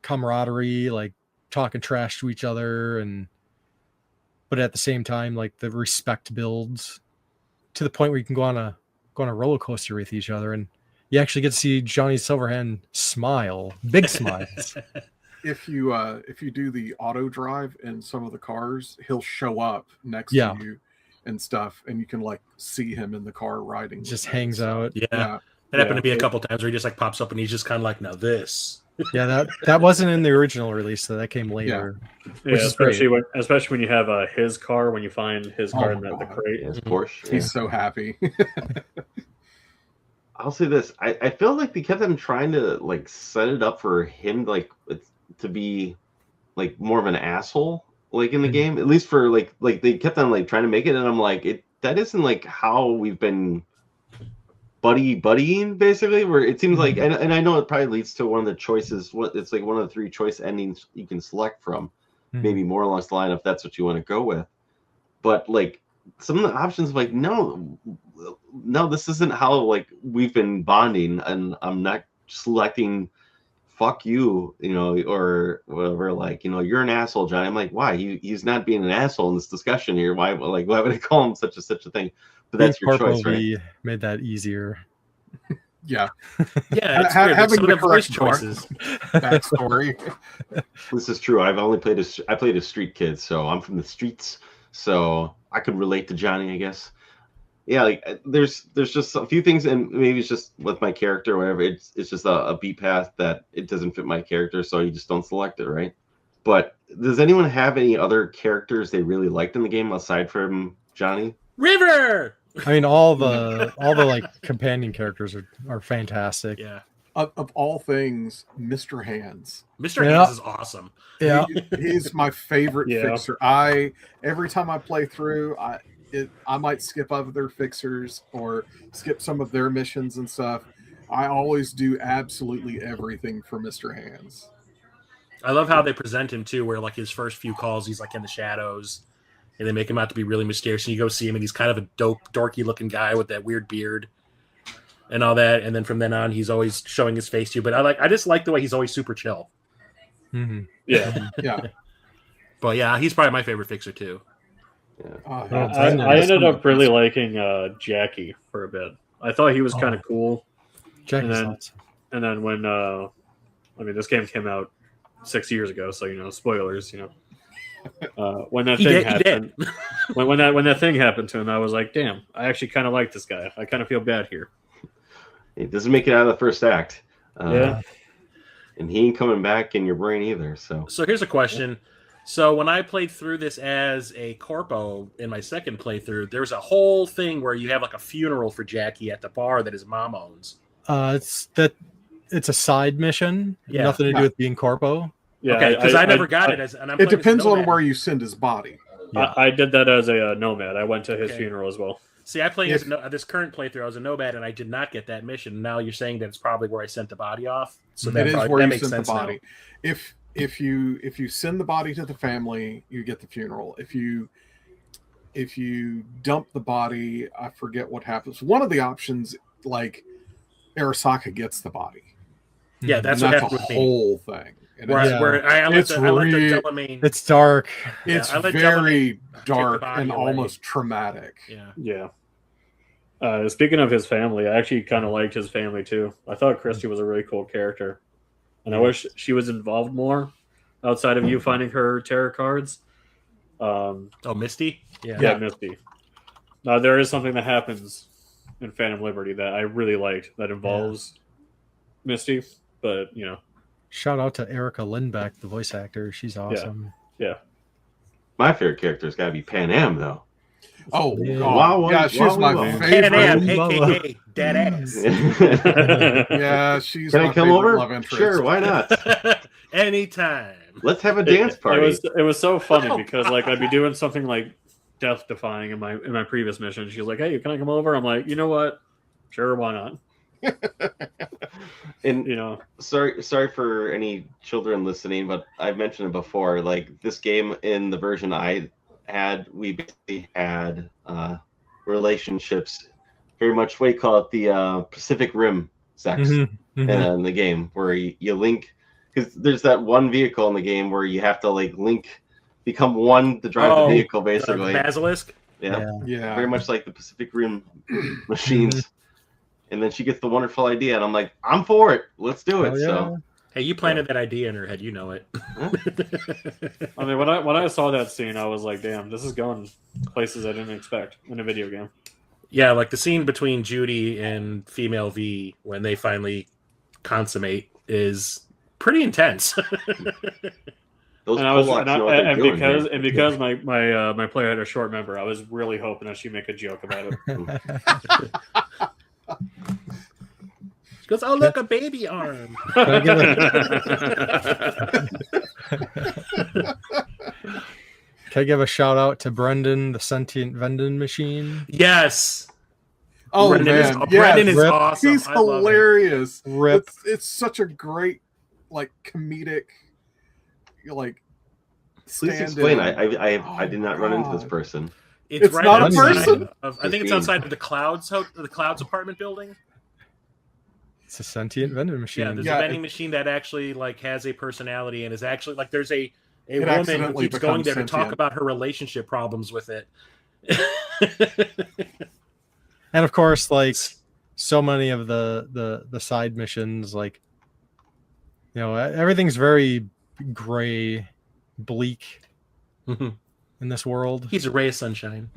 camaraderie, like talking trash to each other, but at the same time, like the respect builds to the point where you can go on a roller coaster with each other, and you actually get to see Johnny Silverhand smile, big smiles.
If you do the auto drive in some of the cars, he'll show up next to you and stuff, and you can like see him in the car riding.
Just hangs out.
Yeah. That happened to me a couple times where he just like pops up and he's just kind of like, now this.
Yeah, that wasn't in the original release, so that came later.
Yeah, especially when you have his car, when you find his car in the crate.
His Porsche.
He's so happy.
I'll say this: I feel like they kept on trying to like set it up for him to be like more of an asshole, like in the game, at least for like they kept on like trying to make it, and I'm like, that isn't like how we've been buddying basically, where it seems like, and I know it probably leads to one of the choices, it's like one of the 3 choice endings you can select from, maybe more along the line if that's what you want to go with. But like some of the options, like no, this isn't how like we've been bonding, and I'm not selecting fuck you, or whatever, like, you're an asshole, Johnny. I'm like, why? He's not being an asshole in this discussion here. Why would I call him such a thing? But that's your choice, right?
Made that easier.
Yeah.
Yeah, it's weird.
Having
Some
the
of the voice
correct
choices.
backstory.
This is true. I played a street kid, so I'm from the streets, so I could relate to Johnny, I guess. Yeah, like there's just a few things, and maybe it's just with my character or whatever. It's just a beat path that it doesn't fit my character, so you just don't select it, right? But does anyone have any other characters they really liked in the game aside from Johnny?
River.
I mean, all the like companion characters are fantastic.
Yeah.
Of all things, Mr. Hands.
Mr. Hands is awesome.
Yeah.
He's my favorite fixer. Every time I play through, I might skip other fixers or skip some of their missions and stuff. I always do absolutely everything for Mr. Hands.
I love how they present him too, where like his first few calls, he's like in the shadows, and they make him out to be really mysterious. And you go see him, and he's kind of a dorky looking guy with that weird beard. and all that. And then from then on, he's always showing his face to you. But I just like the way he's always super chill.
Mm-hmm.
Yeah.
Yeah.
But yeah, he's probably my favorite fixer too.
I ended up really liking Jackie for a bit. I thought he was kind of cool.
Jackie's
and then,
awesome.
and then when this game came out 6 years ago, so spoilers. When that thing happened, when that thing happened to him, I was like, damn, I actually kind of like this guy. I kind of feel bad here.
It doesn't make it out of the first act.
Yeah.
And he ain't coming back in your brain either. So
here's a question. So when I played through this as a corpo in my second playthrough, there's a whole thing where you have like a funeral for Jackie at the bar that his mom owns.
It's a side mission.
Yeah.
Nothing to do with being corpo.
Yeah,
okay, because I never got it as. And I'm
it
playing as a
depends on
nomad.
where you send his body.
Yeah.
I did that as a nomad. I went to his funeral as well.
See, I played as this current playthrough. I was a nomad, and I did not get that mission. Now you're saying that it's probably where I sent the body off. So
It is where
that
you
makes
send the
sense
body.
now.
If you send the body to the family, you get the funeral. If you dump the body, I forget what happens. One of the options, like Arasaka gets the body.
Yeah, that's
And
what
that's
happened
a
with me.
whole thing. And
Where I let the Delamain.
It's dark.
it's
I let
very
the
dark
body
and
away.
almost traumatic.
Yeah.
Speaking of his family, I actually kind of liked his family too. I thought Christy was a really cool character, and I wish she was involved more outside of you finding her tarot cards.
Misty?
Yeah, Misty. Now there is something that happens in Phantom Liberty that I really liked that involves Misty, but
Shout out to Erica Lindbeck, the voice actor. She's awesome.
Yeah.
my favorite character's got to be Pan Am, though.
Oh,
Yeah.
God. Yeah, she's my
Pan Am,
favorite.
aka dead ass.
Yeah, she's
Can
my
I come
favorite
over?
love interest.
Sure, why not?
Anytime.
Let's have a dance party.
It was so funny
Oh,
because I'd be doing something like death defying in my previous mission. She was like, "Hey, can I come over?" I'm like, "You know what? Sure, why not?"
And sorry for any children listening, but I've mentioned it before. Like this game in the version I had, we basically had relationships, very much what you call it, the Pacific Rim sex in the game, where you link, because there's that one vehicle in the game where you have to link, become one to drive the vehicle, basically.
The basilisk.
Yeah,
Yeah.
very much like the Pacific Rim machines. And then she gets the wonderful idea, and I'm like, I'm for it. Let's do it.
Oh, yeah.
So
Hey, you planted that idea in her head. You know it.
I mean, when I saw that scene, I was like, "Damn, this is going places I didn't expect in a video game."
Yeah, like the scene between Judy and female V when they finally consummate is pretty intense.
those
And I was,
Polacks know what they're doing here.
because my player had a short member, I was really hoping that she'd make a joke about it.
She goes, "Oh, look, a baby arm."
Can I give a shout out to Brendan, the sentient vending machine?
Yes.
Oh,
Brendan
man.
Brendan is
Rip.
awesome.
He's
I love him.
hilarious.
Rip.
It's such a great, comedic,
Please
stand-in.
explain. I did not run into this
God.
person.
It's not a
outside
person?
I think it's outside of the Clouds apartment building.
It's a sentient vending machine.
Yeah, there's
Yeah,
a vending machine that actually has a personality and is actually there's a
It
woman who
accidentally
keeps going
becomes
there to talk
sentient.
about her relationship problems with it.
And of course, so many of the side missions, everything's very gray, bleak in this world.
He's a ray of sunshine.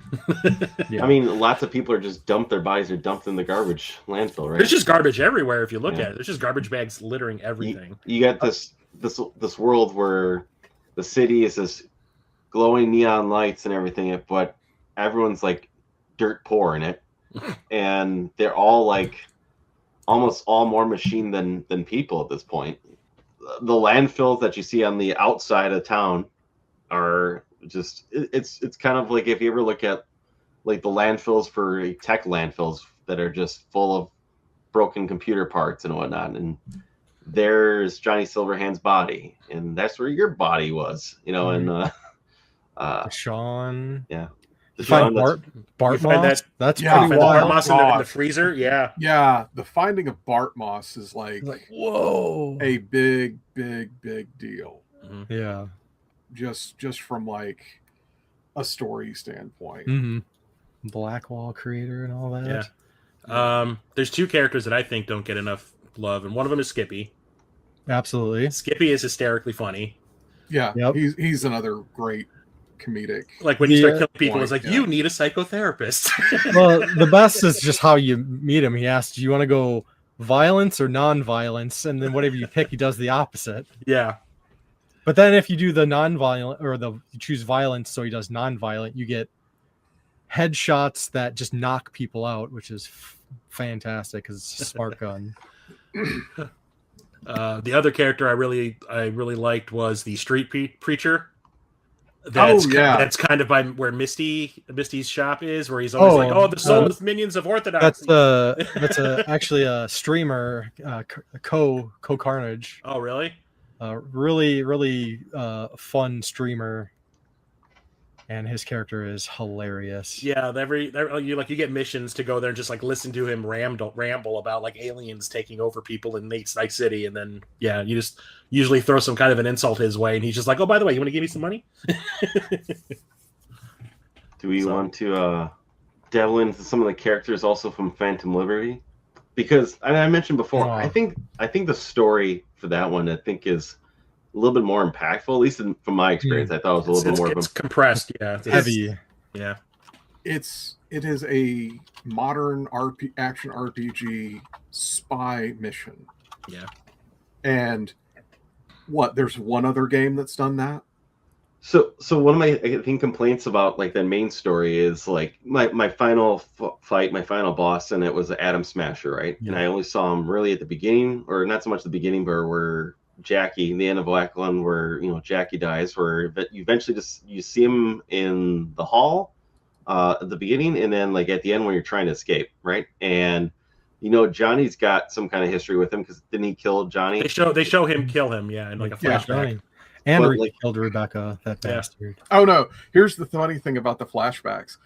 Yeah.
I mean, lots of people are just their bodies are dumped in the garbage landfill, right?
There's just garbage everywhere if you look
Yeah.
at it. There's just garbage bags littering everything.
You got this world where the city is this glowing neon lights and everything, but everyone's dirt poor in it, and they're all almost all more machine than people at this point. The landfills that you see on the outside of town are just it's kind of like if you ever look at the landfills for tech landfills that are just full of broken computer parts and whatnot, and there's Johnny Silverhand's body, and that's where your body was, and
Sean.
yeah.
You find
John,
Bart
you find
moss.
that-
That's
Yeah,
pretty
Find the
wild.
Bartmoss in the
God.
freezer. Yeah.
Yeah, the finding of Bart moss is like
Whoa.
a big deal.
Mhm.
Yeah.
Just from like a story standpoint.
Mm-hmm. Blackwall creator and all that.
Yeah. There's two characters that I think don't get enough love, and one of them is Skippy.
Absolutely.
Skippy is hysterically funny.
Yeah,
Yep.
he's another great comedic.
Like when you start
Yeah.
killing people, it's like,
Yeah.
you need a psychotherapist.
Well, the best is just how you meet him. He asks, do you want to go violence or non-violence? And then whatever you pick, he does the opposite.
Yeah.
But then if you do the non-violent or you choose violence, so he does non-violent, you get headshots that just knock people out, which is fantastic because it's a smart gun.
The other character I really liked was the street preacher. That's that's kind of by where Misty's shop is, where he's always like, the soulless minions of Orthodoxy.
That's actually a streamer, Carnage.
Oh, really?
Really fun streamer, and his character is hilarious.
Yeah, you get missions to go there and just like listen to him ramble about like aliens taking over people in Night City, and then you just usually throw some kind of an insult his way, and he's just like, oh, by the way, you want to give me some money?
Do we want to delve into some of the characters also from Phantom Liberty? Because I mentioned before, I think the story for that one is a little bit more impactful, at least from my experience. I thought it was a little bit more
it's compressed. Yeah,
it's heavy.
Yeah,
it is a modern action RPG spy mission.
Yeah,
and there's one other game that's done that.
So one of my complaints about like the main story is like my final fight, my final boss, and it was Adam Smasher, right? Yeah. And I only saw him really at the beginning, or not so much the beginning, but where Jackie, in the end of Black One, where Jackie dies, where you eventually you see him in the hall at the beginning, and then like at the end when you're trying to escape, right? And Johnny's got some kind of history with him because didn't he kill Johnny?
They show him kill him, in like a flashback.
Yeah. And killed Rebecca, that bastard.
Oh no! Here's the funny thing about the flashbacks.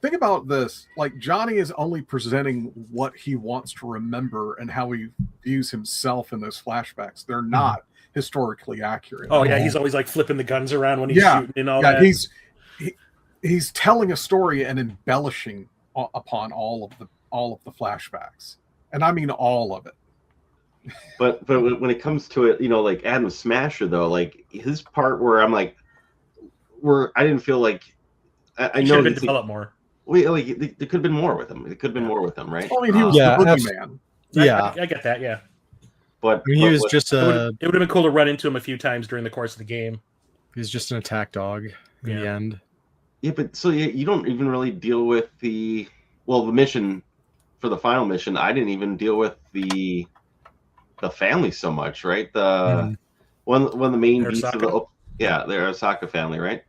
Think about this: like Johnny is only presenting what he wants to remember and how he views himself in those flashbacks. They're not historically accurate.
Oh yeah, he's always like flipping the guns around when he's shooting and all that.
He's telling a story and embellishing upon all of the flashbacks, and I mean all of it.
But when it comes to it, like Adam Smasher though, like his part where I'm like, I didn't feel like I know
been developed more.
There could have been more with him. It could have been more with him, right?
I mean, he was the boogeyman.
Yeah,
I get that. Yeah,
but he was just
it would have been cool to run into him a few times during the course of the game.
He's just an attack dog in the end.
Yeah, but so you don't even really deal with the mission for the final mission. I didn't even deal with the family so much, right? One of the main beats of the Arasaka family, right?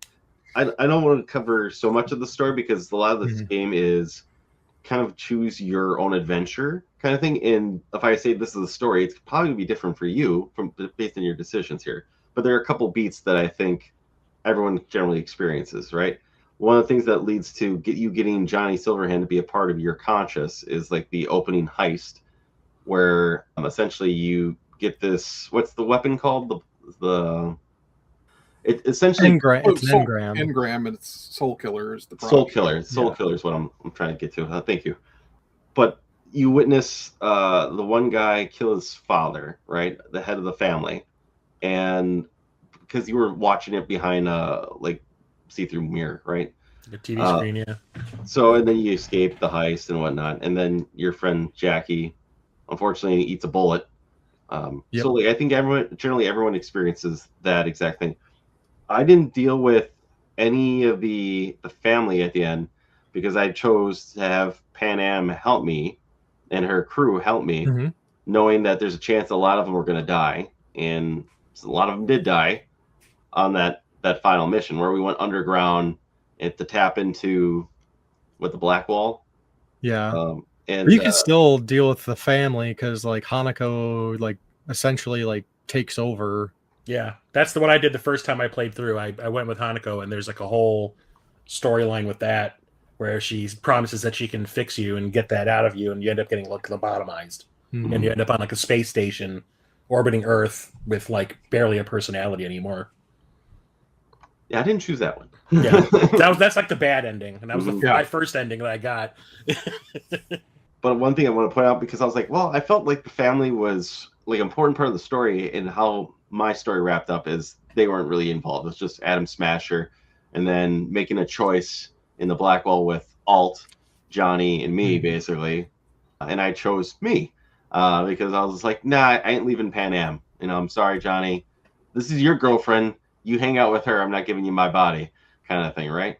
I don't want to cover so much of the story because a lot of this game is kind of choose your own adventure kind of thing. And if I say this is the story, it's probably going to be different for you based on your decisions here. But there are a couple beats that I think everyone generally experiences, right? One of the things that leads to getting Johnny Silverhand to be a part of your conscious is like the opening heist, where essentially you get this. What's the weapon called? It essentially
engram. It's an engram.
Engram, and it's Soul Killer is the
Soul Killer. Soul Killer is what I'm trying to get to. Thank you. But you witness the one guy kill his father, right, the head of the family, and because you were watching it behind a see-through mirror, right?
The TV screen, yeah.
So and then you escape the heist and whatnot, and then your friend Jackie, unfortunately, eats a bullet. So I think everyone experiences that exact thing. I didn't deal with any of the family at the end because I chose to have Pan Am help me and her crew help me, knowing that there's a chance a lot of them were going to die, and a lot of them did die on that final mission where we went underground to tap into the Black Wall.
Yeah.
And
you can still deal with the family because like Hanako essentially takes over.
Yeah, that's the one I did the first time I played through. I went with Hanako, and there's like a whole storyline with that, where she promises that she can fix you and get that out of you, and you end up getting like lobotomized, and you end up on like a space station orbiting Earth with like barely a personality anymore.
Yeah, I didn't choose that one.
Yeah, that's like the bad ending, and that was my first ending that I got.
But one thing I want to point out, because I was like, well, I felt like the family was like an important part of the story, and how my story wrapped up is they weren't really involved. It was just Adam Smasher, and then making a choice in the Blackwell with Alt, Johnny, and me, basically. And I chose me because I was like, nah, I ain't leaving Pan Am. You know, I'm sorry, Johnny. This is your girlfriend. You hang out with her. I'm not giving you my body, kind of thing, right?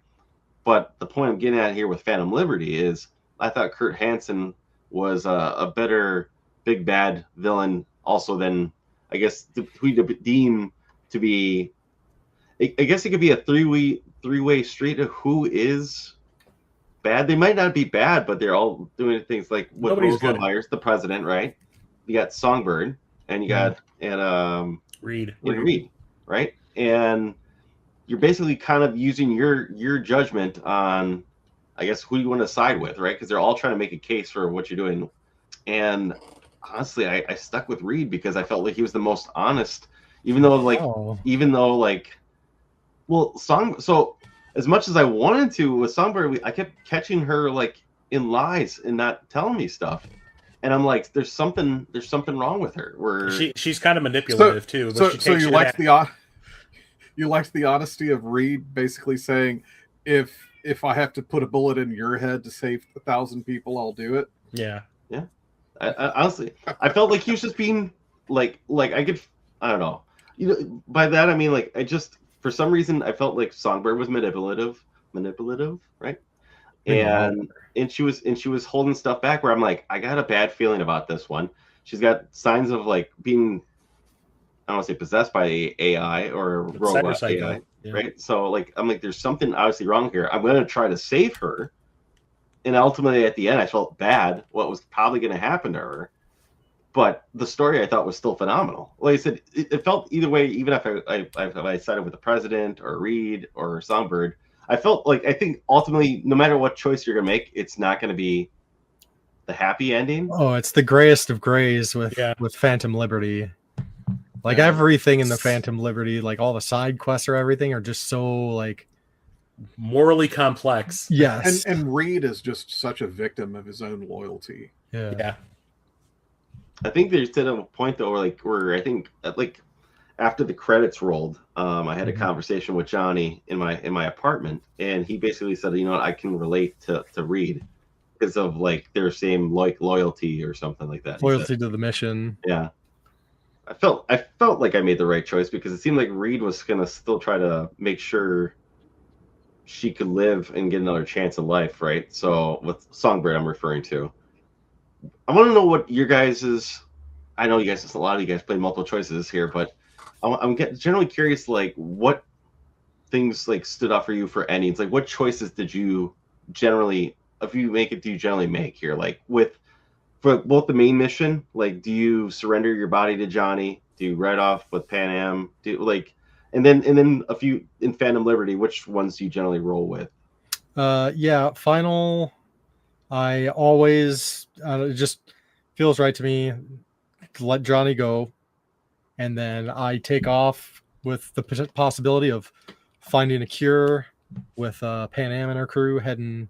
But the point I'm getting at here with Phantom Liberty is I thought Kurt Hansen was a better big bad villain also than, I guess, we deem to be. I guess it could be a three-way street of who is bad. They might not be bad, but they're all doing things like with Rosalind Myers, the president, right? You got Songbird, and you got
Reed,
right? And you're basically kind of using your judgment on, I guess, who you want to side with, right? Because they're all trying to make a case for what you're doing. And honestly, I stuck with Reed because I felt like he was the most honest, even though so as much as I wanted to with Songbird, I kept catching her like in lies and not telling me stuff. And I'm like, there's something wrong with her. Where
she's kind of manipulative too. But
so you liked the honesty of Reed basically saying, if I have to put a bullet in your head to save 1,000 people, I'll do it.
Yeah.
I honestly, I felt like he was just being like I don't know. You know, by that I mean like for some reason I felt like Songbird was manipulative, right? And she was holding stuff back where I'm like, I got a bad feeling about this one. She's got signs of like being, I don't want to say possessed by AI or robot AI, right? So like I'm like, there's something obviously wrong here. I'm gonna try to save her. And ultimately, at the end, I felt bad what was probably going to happen to her. But the story I thought was still phenomenal. Like I said, it felt either way, even if I sided with the president or Reed or Songbird, I felt like I think ultimately, no matter what choice you're going to make, it's not going to be the happy ending.
Oh, it's the grayest of grays with Phantom Liberty. Like everything in the Phantom Liberty, like all the side quests or everything are just so like
morally complex.
Yes.
And Reed is just such a victim of his own loyalty.
Yeah.
I think there's to a point though where I think like after the credits rolled, I had a conversation with Johnny in my apartment, and he basically said, you know what, I can relate to Reed because of like their same like loyalty or something like that.
Loyalty to the mission.
Yeah. I felt like I made the right choice because it seemed like Reed was gonna still try to make sure she could live and get another chance in life, right? So with Songbird, I'm referring to. I want to know what your guys's. I know you guys, a lot of you guys played multiple choices here, but I'm generally curious, like what things like stood out for you for endings. Like what choices did you generally, if you make it, do you generally make here? Like for both the main mission, like do you surrender your body to Johnny? Do you ride off with Pan Am? And then a few in Phantom Liberty, which ones do you generally roll with?
Final. I always it just feels right to me to let Johnny go, and then I take off with the possibility of finding a cure with Pan Am and our crew heading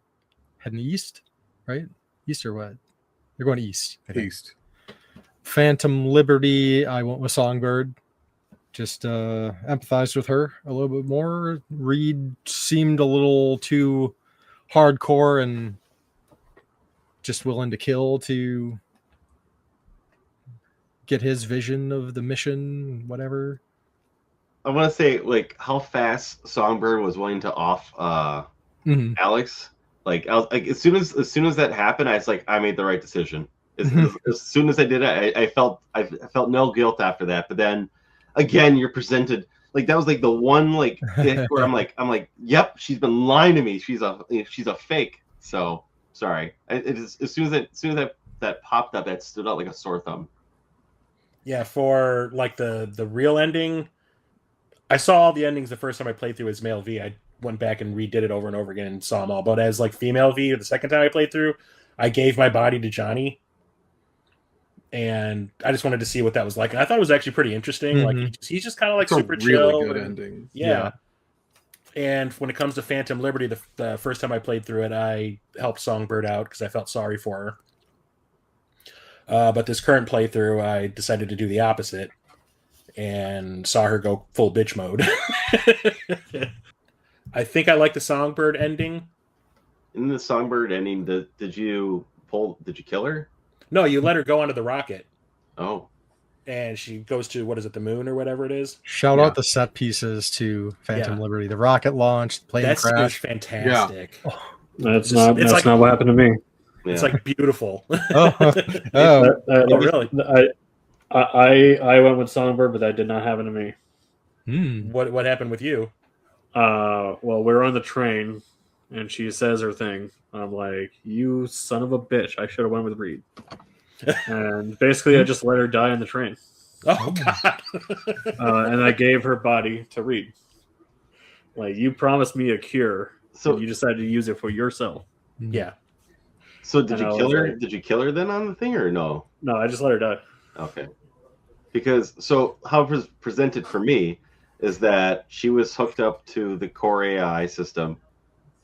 east, right? East or what? They're going east.
East.
Phantom Liberty. I went with Songbird. Just empathized with her a little bit more. Reed seemed a little too hardcore and just willing to kill to get his vision of the mission, whatever.
I want to say like how fast Songbird was willing to off Alex. Like I was like as soon as that happened, I was like, I made the right decision. As soon as I did it, I felt no guilt after that. But then again, you're presented like that was like the one like where I'm like, yep, she's been lying to me. She's a fake. So sorry. As soon as that popped up, that stood out like a sore thumb.
Yeah, for like the real ending, I saw all the endings the first time I played through as Male V. I went back and redid it over and over again and saw them all. But as like female V, the second time I played through, I gave my body to Johnny, and I just wanted to see what that was like. And I thought it was actually pretty interesting.
Mhm.
Like he's just kind of like
It's a
super
really
chill.
good
and-
ending.
yeah. And when it comes to Phantom Liberty, the first time I played through it, I helped Songbird out because I felt sorry for her. But this current playthrough, I decided to do the opposite and saw her go full bitch mode. I think I like the Songbird ending.
In the Songbird ending, did you kill her?
No, you let her go onto the rocket,
Oh,
and she goes to, what is it, the moon or whatever it is?
Shout
Yeah.
out the set pieces to Phantom
Yeah.
Liberty. The rocket launch, plane
That scene is
crash.
fantastic.
That's
It's
not
like-
what happened to me.
yeah.
It's like beautiful.
Oh, oh.
Oh, really?
I went with Songbird, but that did not happen to me.
Hmm.
What happened with you?
Well, we were on the train, and she says her thing. I'm like, "You son of a bitch! I should have went with Reed." And basically, I just let her die on the train,
Oh God!
and I gave her body to Reed. Like, you promised me a cure,
So
and you decided to use it for yourself.
Yeah.
so did
And
you
I
kill
was
her?
like-
Did you kill her then on the thing or no?
No, I just let her die.
Okay. Because so how it was presented for me is that she was hooked up to the core AI system,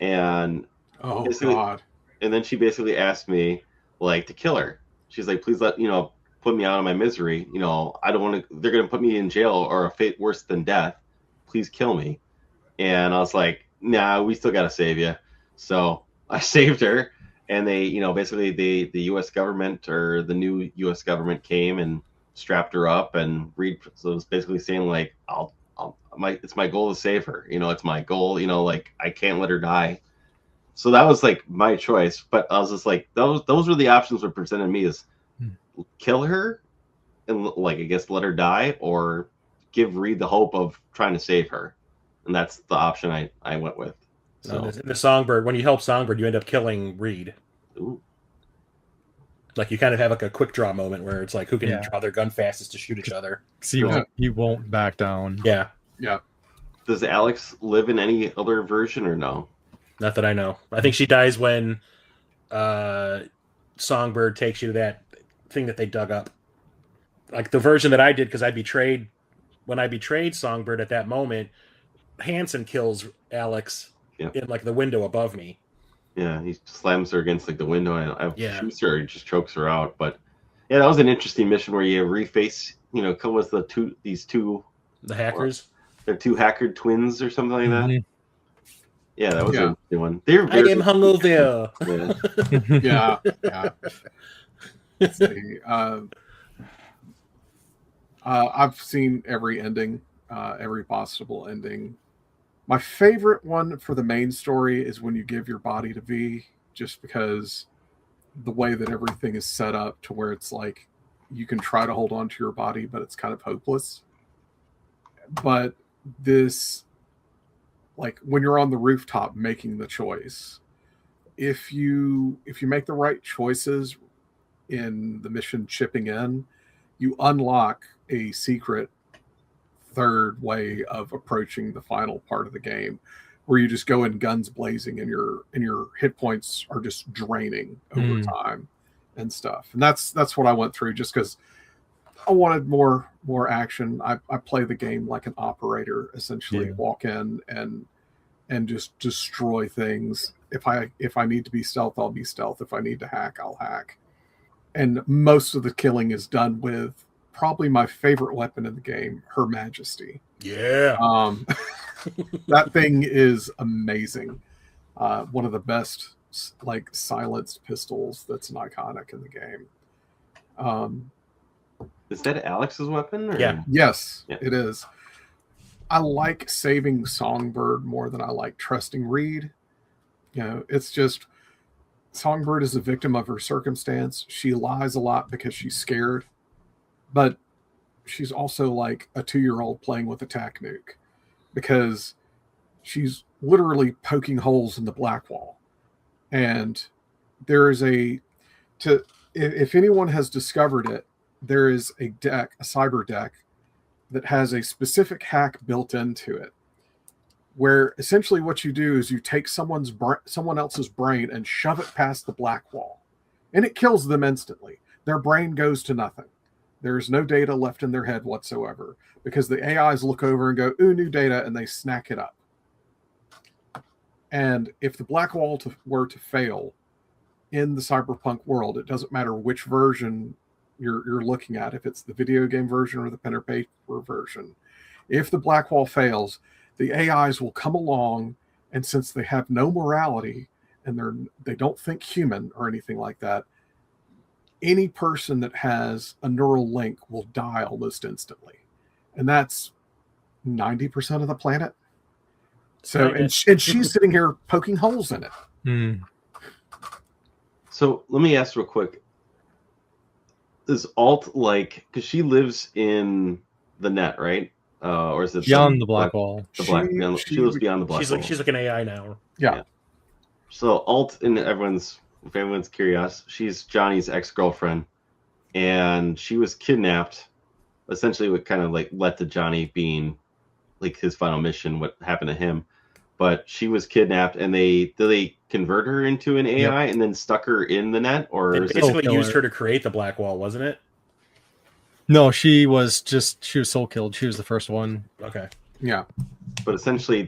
and
Oh
Basically-
God.
then she basically asked me like to kill her. She's like, please let put me out of my misery. I don't want to. They're gonna put me in jail or a fate worse than death. Please kill me. And I was like, nah, we still gotta save you. So I saved her, and they, basically the U.S. government or the new U.S. government came and strapped her up, and Reed so it was basically saying like, it's my goal to save her. It's my goal. Like I can't let her die. So that was like my choice, but I was just like, those were the options that presented to me is kill her and like I guess let her die, or give Reed the hope of trying to save her, and that's the option I went with. So
In the Songbird, when you help Songbird, you end up killing Reed.
ooh,
Like you kind of have like a quick draw moment where it's like who can
Yeah.
draw their gun fastest to shoot each other.
So you won't back down.
Yeah.
does Alex live in any other version or no?
Not that I know. I think she dies when Songbird takes you to that thing that they dug up. Like the version that I did, because when I betrayed Songbird at that moment, Hanson kills Alex
Yep.
in like the window above me.
Yeah, he slams her against like the window and
Yeah.
shoots her, and just chokes her out. But yeah, that was an interesting mission where you reface, come with these two,
The hackers.
they're two hacker twins or something like that.
Mhm.
Yeah, that was
Yeah.
an interesting one. They're
I am hungover.
Yeah.
Yeah. Yeah. Let's see. I've seen every ending, every possible ending. My favorite one for the main story is when you give your body to V, just because the way that everything is set up to where it's like you can try to hold on to your body, but it's kind of hopeless. But this, like when you're on the rooftop making the choice, if you make the right choices in the mission chipping in, you unlock a secret third way of approaching the final part of the game, where you just go in guns blazing and your hit points are just draining over time and stuff. And that's what I went through, just because I wanted more action. I play the game like an operator, essentially.
Yeah.
Walk in and just destroy things. If I need to be stealth, I'll be stealth. If I need to hack, I'll hack. And most of the killing is done with probably my favorite weapon in the game, Her Majesty.
Yeah.
That thing is amazing. One of the best like silenced pistols that's an iconic in the game.
Is that Alex's weapon? Or?
Yeah.
Yes,
Yeah.
it is. I like saving Songbird more than I like trusting Reed. It's just Songbird is a victim of her circumstance. She lies a lot because she's scared, but she's also like a 2-year-old playing with a tac nuke, because she's literally poking holes in the black wall. And there is if anyone has discovered it, there is a cyber deck that has a specific hack built into it where essentially what you do is you take someone else's brain and shove it past the black wall, and it kills them instantly. Their brain goes to nothing. There's no data left in their head whatsoever because the AIs look over and go, ooh, new data, and they snack it up. And if the black wall were to fail in the Cyberpunk world, it doesn't matter which version you're looking at, if it's the video game version or the pen or paper version. If the black wall fails, the AIs will come along, and since they have no morality and they don't think human or anything like that, any person that has a neural link will die almost instantly. And that's 90% of the planet. So, and she's sitting here poking holes in it.
Hmm.
So let me ask real quick. Is Alt like, because she lives in the net, right? Or is it
Beyond the black wall?
She lives beyond the black wall.
She's like an AI now.
Yeah.
So Alt, and if everyone's curious, she's Johnny's ex-girlfriend, and she was kidnapped. Essentially, what kind of like led to Johnny being like his final mission, what happened to him. But she was kidnapped, and did they convert her into an AI and then stuck her in the net, or
They basically used her to create the black wall, wasn't it?
No, she was soul killed. She was the first one.
Okay.
Yeah.
But essentially,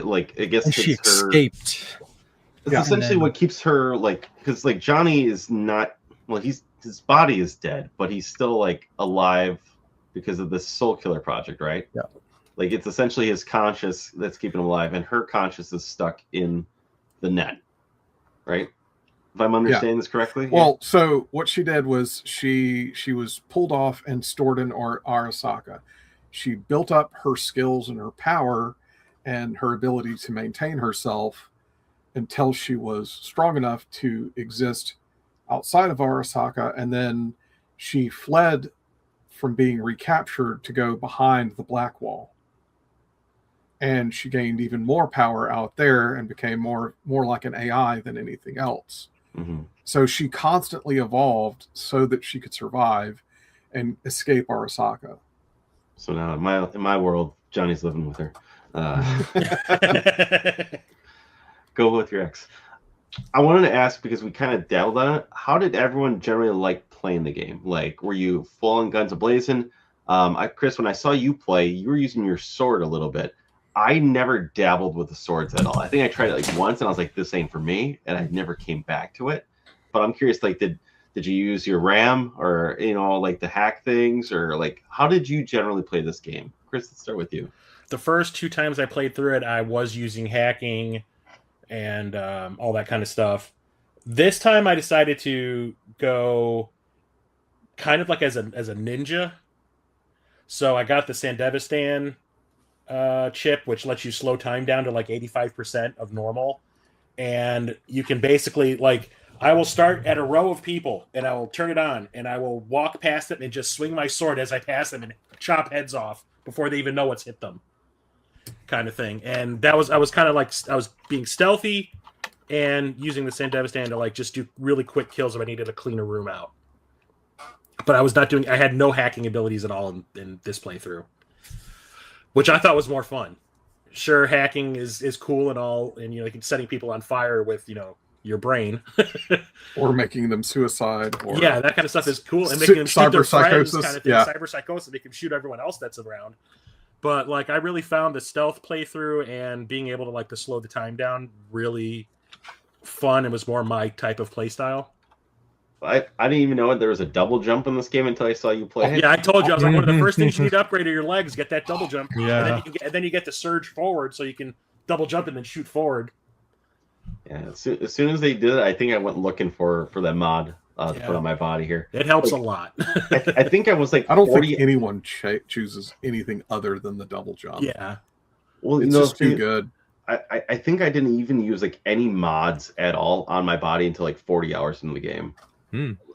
like, I guess
And she escaped.
It's essentially what keeps her, like, because like Johnny is not, well, his body is dead, but he's still like alive because of this soul killer project, right?
Yeah.
Like, it's essentially his conscious that's keeping him alive, and her conscious is stuck in the net, right? If I'm understanding this correctly.
Well, so what she did was she was pulled off and stored in Arasaka. She built up her skills and her power and her ability to maintain herself until she was strong enough to exist outside of Arasaka, and then she fled from being recaptured to go behind the black wall. And she gained even more power out there and became more like an AI than anything else.
Mm-hmm.
So she constantly evolved so that she could survive and escape Arasaka.
So now in my world, Johnny's living with her. Go with your ex. I wanted to ask, because we kind of dabbled on it, how did everyone generally like playing the game? Like, were you full on guns a-blazing? Chris, when I saw you play, you were using your sword a little bit. I never dabbled with the swords at all. I think I tried it like once, and I was like, this ain't for me, and I never came back to it. But I'm curious, like, did you use your RAM, or, like the hack things, or like, how did you generally play this game? Chris, let's start with you.
The first 2 times I played through it, I was using hacking and all that kind of stuff. This time I decided to go kind of like as a ninja. So I got the Sandevistan chip, which lets you slow time down to like 85% of normal. And you can basically, like, I will start at a row of people and I will turn it on and I will walk past them and just swing my sword as I pass them and chop heads off before they even know what's hit them, kind of thing. And I was kind of like, I was being stealthy and using the Sandevistan to like just do really quick kills if I needed to clean a room out. But I had no hacking abilities at all in this playthrough, which I thought was more fun. Sure, hacking is cool and all, and like setting people on fire with your brain,
or making them suicide, or
that kind of stuff is cool, and making them shoot their friends, kind of thing.
Yeah.
Cyber psychosis, make them shoot everyone else that's around. But like, I really found the stealth playthrough and being able to slow the time down really fun. It was more my type of play style.
I didn't even know there was a double jump in this game until I saw you play.
Yeah, I told you. I was like, one of the first things you need to upgrade are your legs. Get that double jump.
Yeah.
And then you get to surge forward, so you can double jump and then shoot forward.
Yeah. As soon as they did it, I think I went looking for that mod to put on my body here.
It helps a lot.
I think I was like,
I don't think anyone chooses anything other than the double jump.
Yeah.
Well,
it's just too good.
I think I didn't even use like any mods at all on my body until like 40 hours into the game.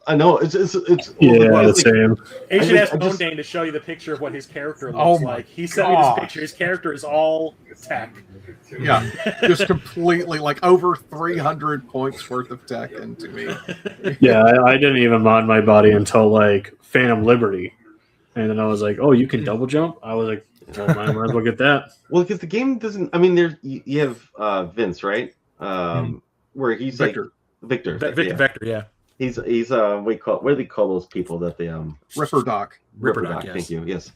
I know it's
the same.
You should ask Moandain to show you the picture of what his character looks like. He sent me this picture. His character is all tech.
Yeah, just completely like over 300 points worth of tech into me.
Yeah, I didn't even mod my body until like Phantom Liberty, and then I was like, "Oh, you can double jump." I was like, Oh, might as well get that.
Well, because the game doesn't. I mean, you have Vince, right? Where he's
Victor.
like Victor.
Vector, yeah.
He's what do they call those people that they
Ripper Doc.
Ripper Doc, yes.
Thank you. Yes.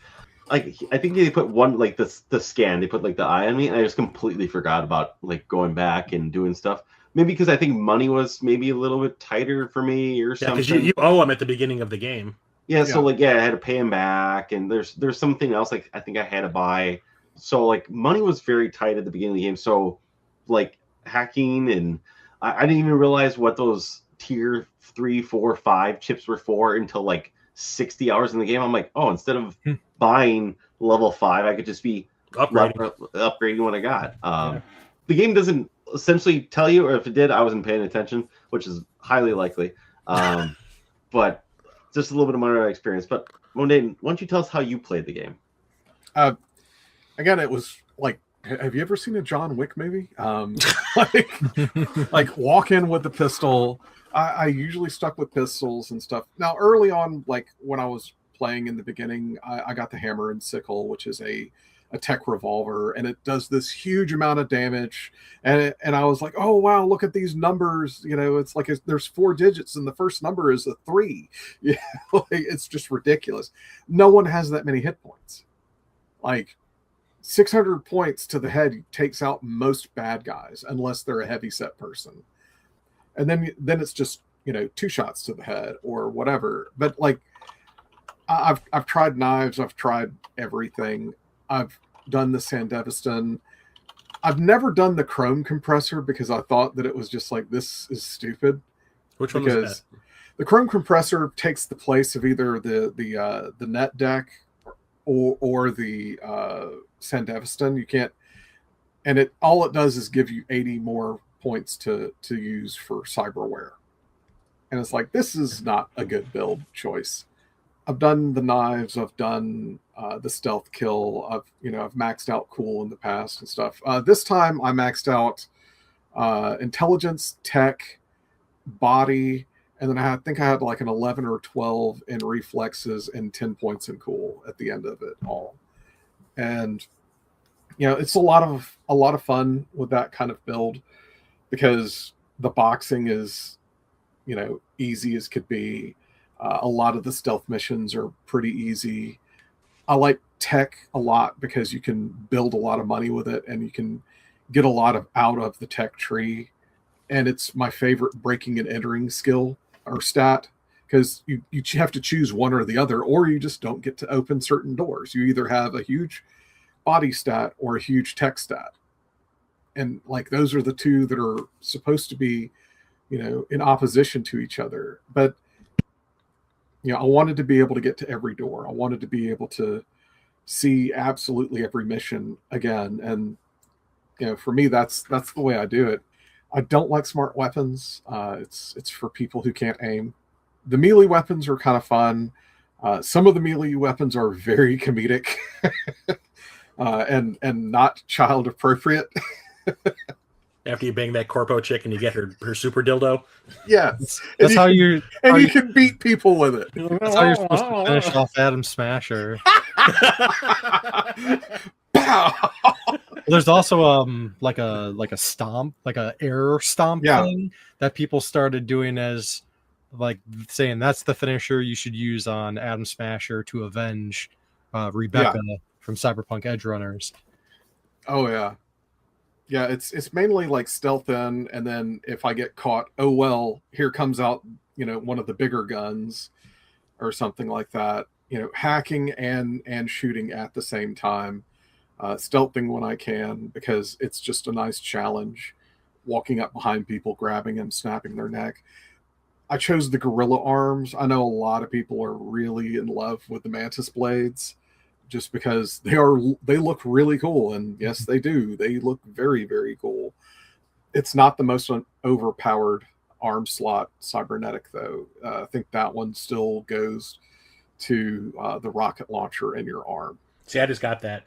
Like I think they put one like the scan. They put like the eye on me, and I just completely forgot about like going back and doing stuff. Maybe because I think money was maybe a little bit tighter for me or something.
Yeah, because you owe him at the beginning of the game.
Yeah, so I had to pay him back, and there's something else like I think I had to buy. So like money was very tight at the beginning of the game. So like hacking, and I didn't even realize what those tier 3, 4, 5 chips were for until like 60 hours in the game. I'm like, oh, instead of buying level 5, I could just be upgrading what I got. The game doesn't essentially tell you, or if it did, I wasn't paying attention, which is highly likely. But just a little bit of my experience. But Moandain, why don't you tell us how you played the game?
Again, it was like, have you ever seen a John Wick movie? Like walk in with the pistol. I usually stuck with pistols and stuff. Now, early on, like when I was playing in the beginning, I got the hammer and sickle, which is a tech revolver, and it does this huge amount of damage. And I was like, oh wow, look at these numbers. You know, it's like there's 4 digits, and the first number is a 3. Yeah, it's just ridiculous. No one has that many hit points. Like 600 points to the head takes out most bad guys, unless they're a heavy set person. And then it's just 2 shots to the head or whatever. But like I've tried knives, I've tried everything. I've done the Sandevistan. I've never done the chrome compressor because I thought that it was just like, this is stupid.
Which one was that?
The chrome compressor takes the place of either the net deck or the Sandevistan. You can't, and all it does is give you 80 more points to use for cyberware. And it's like, this is not a good build choice. I've done the knives, I've done the stealth kill, I've maxed out cool in the past and stuff. This time I maxed out intelligence, tech, body, and then I think I had like an 11 or 12 in reflexes and 10 points in cool at the end of it all. And it's a lot of fun with that kind of build, because the boxing is easy as could be. A lot of the stealth missions are pretty easy. I like tech a lot because you can build a lot of money with it, and you can get a lot out of the tech tree. And it's my favorite breaking and entering skill or stat, because you have to choose one or the other, or you just don't get to open certain doors. You either have a huge body stat or a huge tech stat. And like those are the two that are supposed to be, in opposition to each other. But I wanted to be able to get to every door. I wanted to be able to see absolutely every mission again. And for me, that's the way I do it. I don't like smart weapons. It's for people who can't aim. The melee weapons are kind of fun. Some of the melee weapons are very comedic and not child appropriate.
After you bang that corpo chick and you get her super dildo.
Yeah,
that's how you
can beat people with it.
That's how you're supposed to finish off Adam Smasher. There's also like a stomp, like a air stomp thing that people started doing, as like saying that's the finisher you should use on Adam Smasher to avenge Rebecca from Cyberpunk Edge Runners.
Oh yeah. Yeah, it's mainly like stealth in, and then if I get caught, oh well, here comes out, one of the bigger guns or something like that. Hacking and shooting at the same time. Stealthing when I can, because it's just a nice challenge. Walking up behind people, grabbing them, snapping their neck. I chose the gorilla arms. I know a lot of people are really in love with the mantis blades, just because they look really cool. And yes, they do. They look very, very cool. It's not the most overpowered arm slot cybernetic, though. I think that one still goes to the rocket launcher in your arm.
See, I just got that.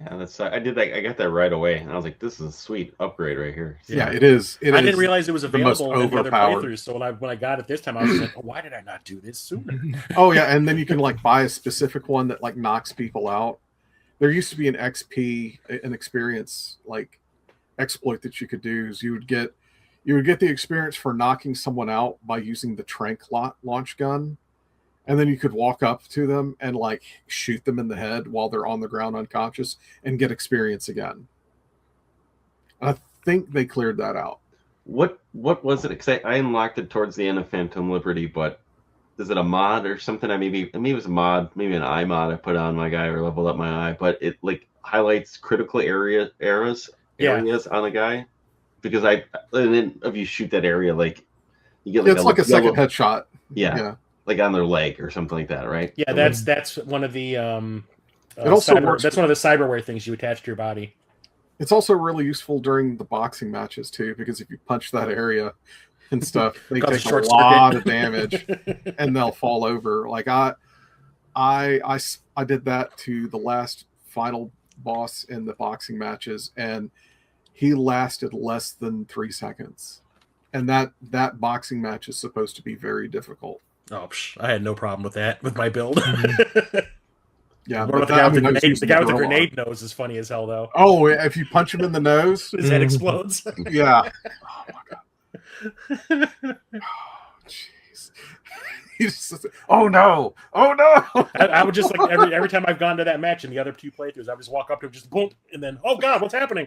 Yeah, I did that. I got that right away, and I was like, "This is a sweet upgrade right here."
Yeah, it is. I
didn't realize it was available in the other playthroughs. So when I got it this time, I was like, oh, "Why did I not do this sooner?"
Oh yeah, and then you can like buy a specific one that like knocks people out. there used to be an XP, an experience like exploit that you could do. Is you would get the experience for knocking someone out by using the tranq launch gun, and then you could walk up to them and like shoot them in the head while they're on the ground unconscious and get experience again. I think they cleared that out.
What was it? Because I unlocked it towards the end of Phantom Liberty, but is it a mod or something? Maybe it was a mod, maybe an eye mod I put on my guy or leveled up my eye, but it like highlights critical areas on the guy. Because and then if you shoot that area, like you get like
it's like a second headshot.
Yeah, like on their leg or something like that, right?
Yeah, that's one of the
it also works.
That's one of the cyberware things you attach to your body.
It's also really useful during the boxing matches too, because if you punch that area and stuff, they take a lot of damage and they'll fall over. Like I did that to the last final boss in the boxing matches, and he lasted less than 3 seconds. And that boxing match is supposed to be very difficult.
Oh, I had no problem with that with my build.
Yeah,
but the guy with the grenade nose is funny as hell, though.
Oh, if you punch him in the nose,
his head explodes.
Yeah. Oh my god. Oh, jeez. Oh no! Oh no!
I would just like every time I've gone to that match in the other 2 playthroughs, I would just walk up to him, just boom, and then oh god, what's happening?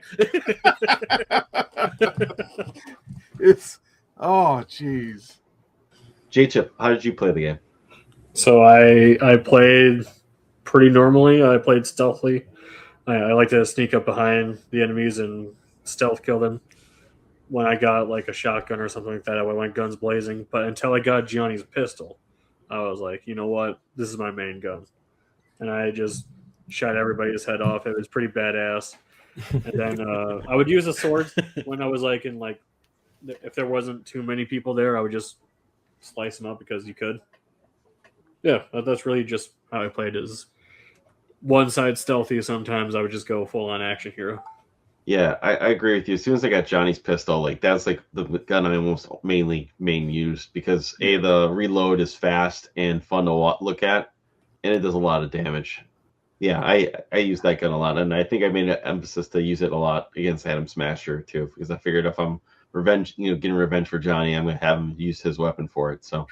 It's jeez.
JChip, how did you play the game?
So I played pretty normally. I played stealthily. I like to sneak up behind the enemies and stealth kill them. When I got like a shotgun or something like that, I went guns blazing. But until I got Gianni's pistol, I was like, you know what? This is my main gun. And I just shot everybody's head off. It was pretty badass. And then I would use a sword when I was like in like, if there wasn't too many people there, I would just slice them up because you could. Yeah, that's really just how I played. Is one side stealthy. Sometimes I would just go full on action hero.
Yeah, I agree with you. As soon as I got Johnny's pistol, like that's like the gun I almost main use because the reload is fast and fun to look at, and it does a lot of damage. Yeah, I use that gun a lot, and I think I made an emphasis to use it a lot against Adam Smasher too, because I figured if I'm getting revenge for Johnny, I'm gonna have him use his weapon for it. So,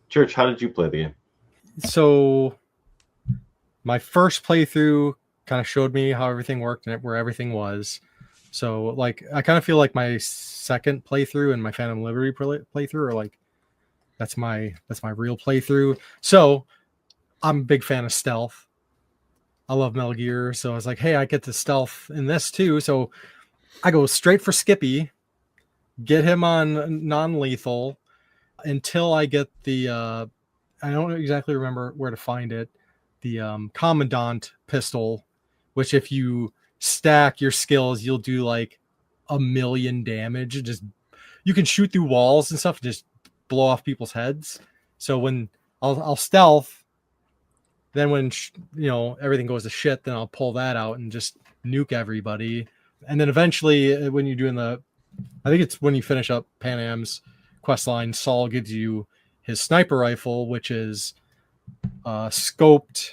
Church, how did you play the game?
So, my first playthrough kind of showed me how everything worked and where everything was. So like I kind of feel like my second playthrough and my Phantom Liberty playthrough are like that's my real playthrough. So I'm a big fan of stealth. I love Metal Gear, so I was like, hey, I get to stealth in this too. So I go straight for Skippy, get him on non-lethal until I get the I don't exactly remember where to find it. The Commandant pistol, which if you stack your skills, you'll do like 1,000,000 damage. Just you can shoot through walls and stuff, and just blow off people's heads. So when I'll stealth, then when everything goes to shit, then I'll pull that out and just nuke everybody. And then eventually, when you're doing I think it's when you finish up Pan Am's quest line, Saul gives you his sniper rifle, which is scoped.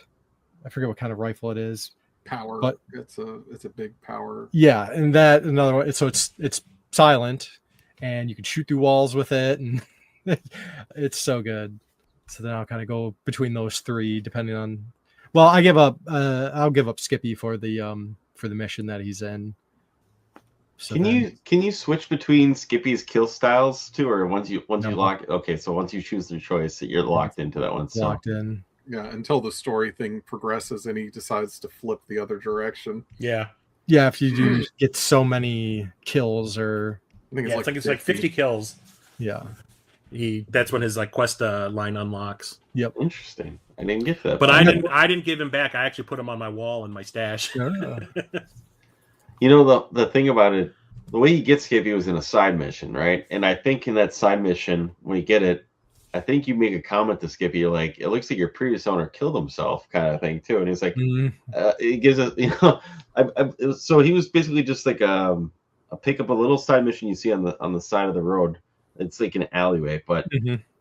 I forget what kind of rifle it is.
Power,
but
it's a big power.
Yeah, and that another one. So it's silent, and you can shoot through walls with it, and it's so good. So then I'll kind of go between those three, depending on. Well, I give up. I'll give up Skippy for the mission that he's in. So
can you switch between Skippy's kill styles too, or once you lock? Okay, so once you choose the choice, you're locked into that one. So.
Locked in.
Yeah, until the story thing progresses and he decides to flip the other direction.
Yeah.
Yeah, if you do get so many kills, or
I think
it's like 50 kills.
Yeah.
That's when his like quest line unlocks.
Yep.
Interesting. I didn't get that.
But I didn't give him back. I actually put him on my wall in my stash.
Yeah.
The thing about it, the way you get Skippy was in a side mission, right? And I think in that side mission, when you get it, I think you make a comment to Skippy like, it looks like your previous owner killed himself, kind of thing too. And he's like, it gives us, so he was basically just like a pick up a little side mission you see on the side of the road. It's like an alleyway, but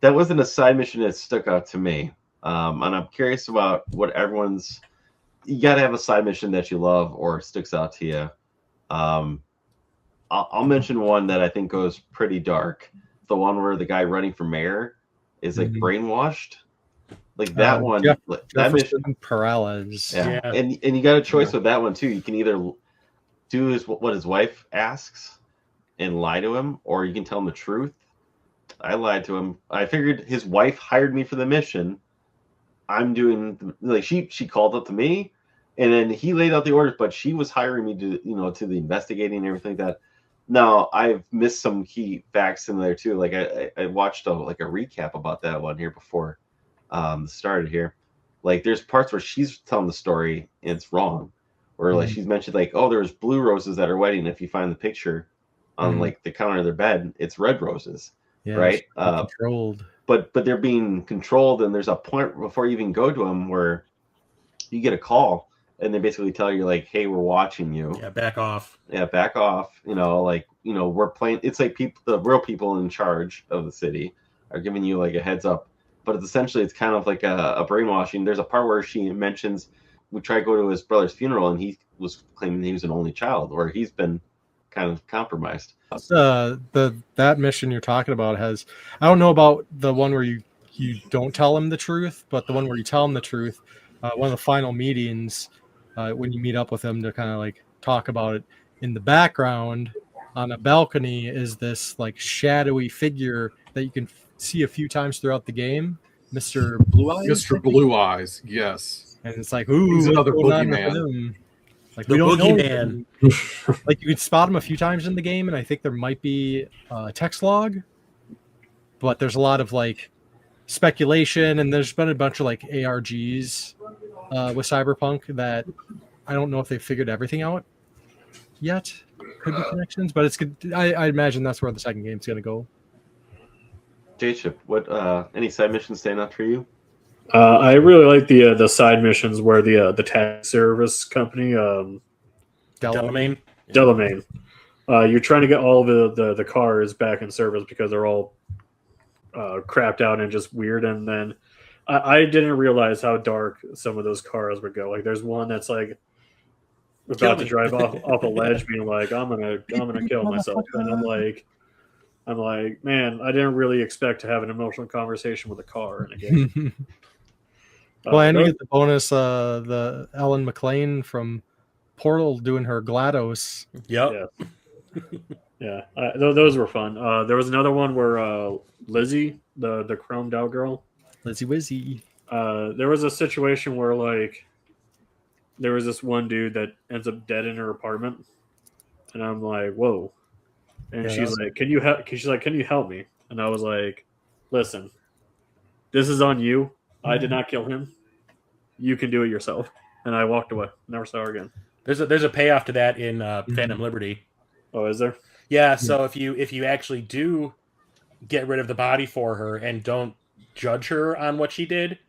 that wasn't a side mission that stuck out to me. And I'm curious about what everyone's you got to have a side mission that you love or sticks out to you. I'll mention one that I think goes pretty dark. The one where the guy running for mayor is like brainwashed. Like that one, that
Jefferson
mission.
Peralez.
Yeah. And you got a choice with that one too. You can either do what his wife asks and lie to him, or you can tell him the truth. I lied to him. I figured his wife hired me for the mission. I'm doing like she called up to me, and then he laid out the orders, but she was hiring me to to the investigating and everything like that. Now I've missed some key facts in there too. Like I watched a recap about that one here before started here. Like there's parts where she's telling the story and it's wrong, or like she's mentioned like, oh, there's blue roses at her wedding. If you find the picture on like the counter of their bed, it's red roses, right?
Controlled.
But they're being controlled, and there's a point before you even go to them where you get a call, and they basically tell you like, "Hey, we're watching you.
Yeah, back off.
Yeah, back off." We're playing. It's like the real people in charge of the city are giving you like a heads up, but it's kind of like a brainwashing. There's a part where she mentions we tried to go to his brother's funeral, and he was claiming he was an only child, or he's been kind of compromised.
That mission you're talking about has, I don't know about the one where you don't tell him the truth, but the one where you tell him the truth, one of the final meetings, when you meet up with him to kind of like talk about it, in the background on a balcony is this like shadowy figure that you can see a few times throughout the game, Mr. Blue Eyes.
Mr. Blue Eyes, yes.
And it's like, ooh,
he's another
boogeyman. Like
the boogeyman.
Like you could spot him a few times in the game, and I think there might be a text log, but there's a lot of like speculation, and there's been a bunch of like ARGs with Cyberpunk that I don't know if they figured everything out yet. Could be connections, but it's good. I imagine that's where the second game's going to go.
JChip, what any side missions stand out for you?
I really like the side missions where the tax service company
Delamain.
You're trying to get all the cars back in service because they're all crapped out and just weird. And then I didn't realize how dark some of those cars would go. Like there's one that's like about to drive off a ledge, being like, I'm gonna kill myself. And I'm like, man, I didn't really expect to have an emotional conversation with a car in a game.
Well, and you get the bonus, the Ellen McLean from Portal doing her GLaDOS.
Yep.
Yeah. Those were fun. There was another one where Lizzie, the chromed out girl,
Lizzie Wizzy.
there was a situation where like there was this one dude that ends up dead in her apartment, and I'm like, whoa. And
Yeah,
she's like, can you help? She's like, can you help me? And I was like, listen, this is on you. I did not kill him. You can do it yourself. And I walked away. Never saw her again.
There's a payoff to that in Phantom Liberty.
Oh, is there?
Yeah. So if you actually do get rid of the body for her and don't judge her on what she did,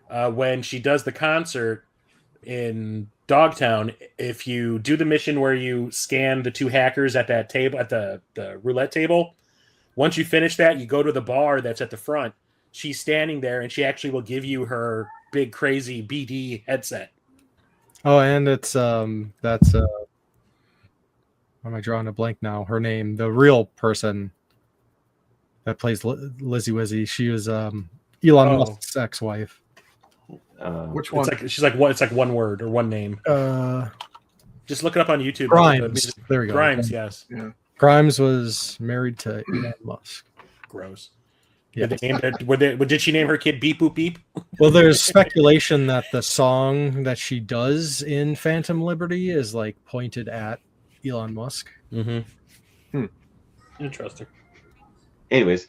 when she does the concert in Dogtown, if you do the mission where you scan the two hackers at that table, at the roulette table, once you finish that, you go to the bar that's at the front. She's standing there, and she actually will give you her big crazy BD headset.
Oh, and it's that's why am I drawing a blank now? Her name, the real person that plays Lizzie Wizzy. She was Elon Musk's ex-wife.
Which one?
It's like one word or one name. Just look it up on YouTube.
Grimes. There we go.
Grimes, yes.
Yeah.
Grimes was married to Elon Musk.
Gross.
Yeah.
Did she name her kid Beep Boop Beep?
Well, there's speculation that the song that she does in Phantom Liberty is like pointed at Elon Musk.
Mm-hmm.
Interesting.
Anyways,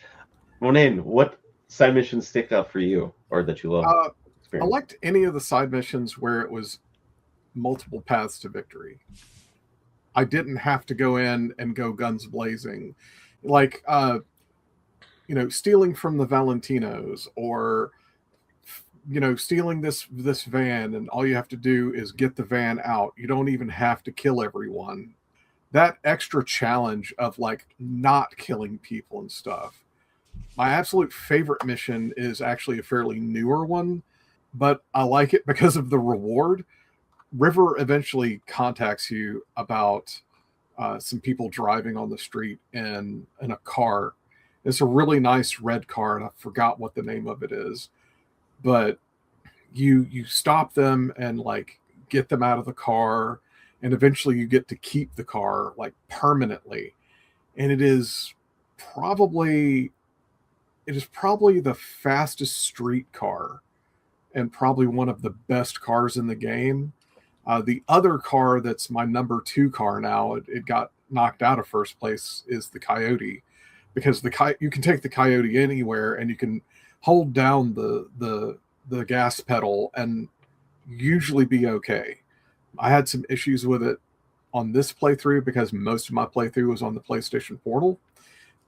Moandain, what side missions stick out for you or that you love?
I liked any of the side missions where it was multiple paths to victory. I didn't have to go in and go guns blazing. Like, stealing from the Valentinos, or, stealing this van, and all you have to do is get the van out. You don't even have to kill everyone. That extra challenge of like not killing people and stuff. My absolute favorite mission is actually a fairly newer one, but I like it because of the reward. River eventually contacts you about some people driving on the street in a car. It's a really nice red car, and I forgot what the name of it is. But you stop them and like get them out of the car, and eventually you get to keep the car like permanently. And it is probably the fastest street car and probably one of the best cars in the game. The other car that's my number 2 car now, it got knocked out of first place, is the Coyote, because you can take the Coyote anywhere and you can hold down the gas pedal and usually be okay. I had some issues with it on this playthrough because most of my playthrough was on the PlayStation Portal.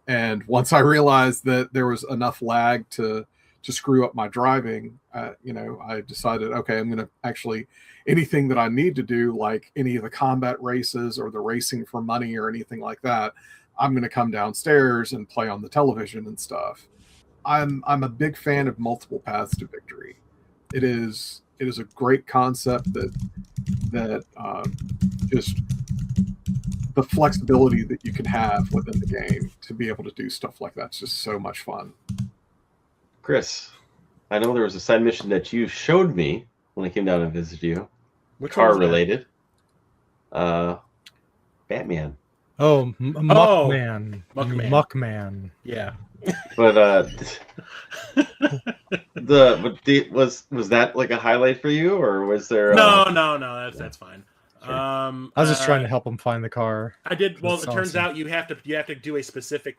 And once I realized that there was enough lag to screw up my driving, I decided, okay, I'm going to actually, anything that I need to do, like any of the combat races or the racing for money or anything like that, I'm going to come downstairs and play on the television and stuff. I'm a big fan of multiple paths to victory. It is a great concept that just the flexibility that you can have within the game to be able to do stuff like that's just so much fun.
Chris, I know there was a side mission that you showed me when I came down and visited you.
Which
car
one was that?
related. Batman.
Oh, Muckman.
Muckman.
Muckman.
Yeah.
But was that like a highlight for you, or was there?
No. That's fine.
Sure.
I was just trying to help him find the car.
I did. Well,
That's
it turns
awesome.
out you have to do a specific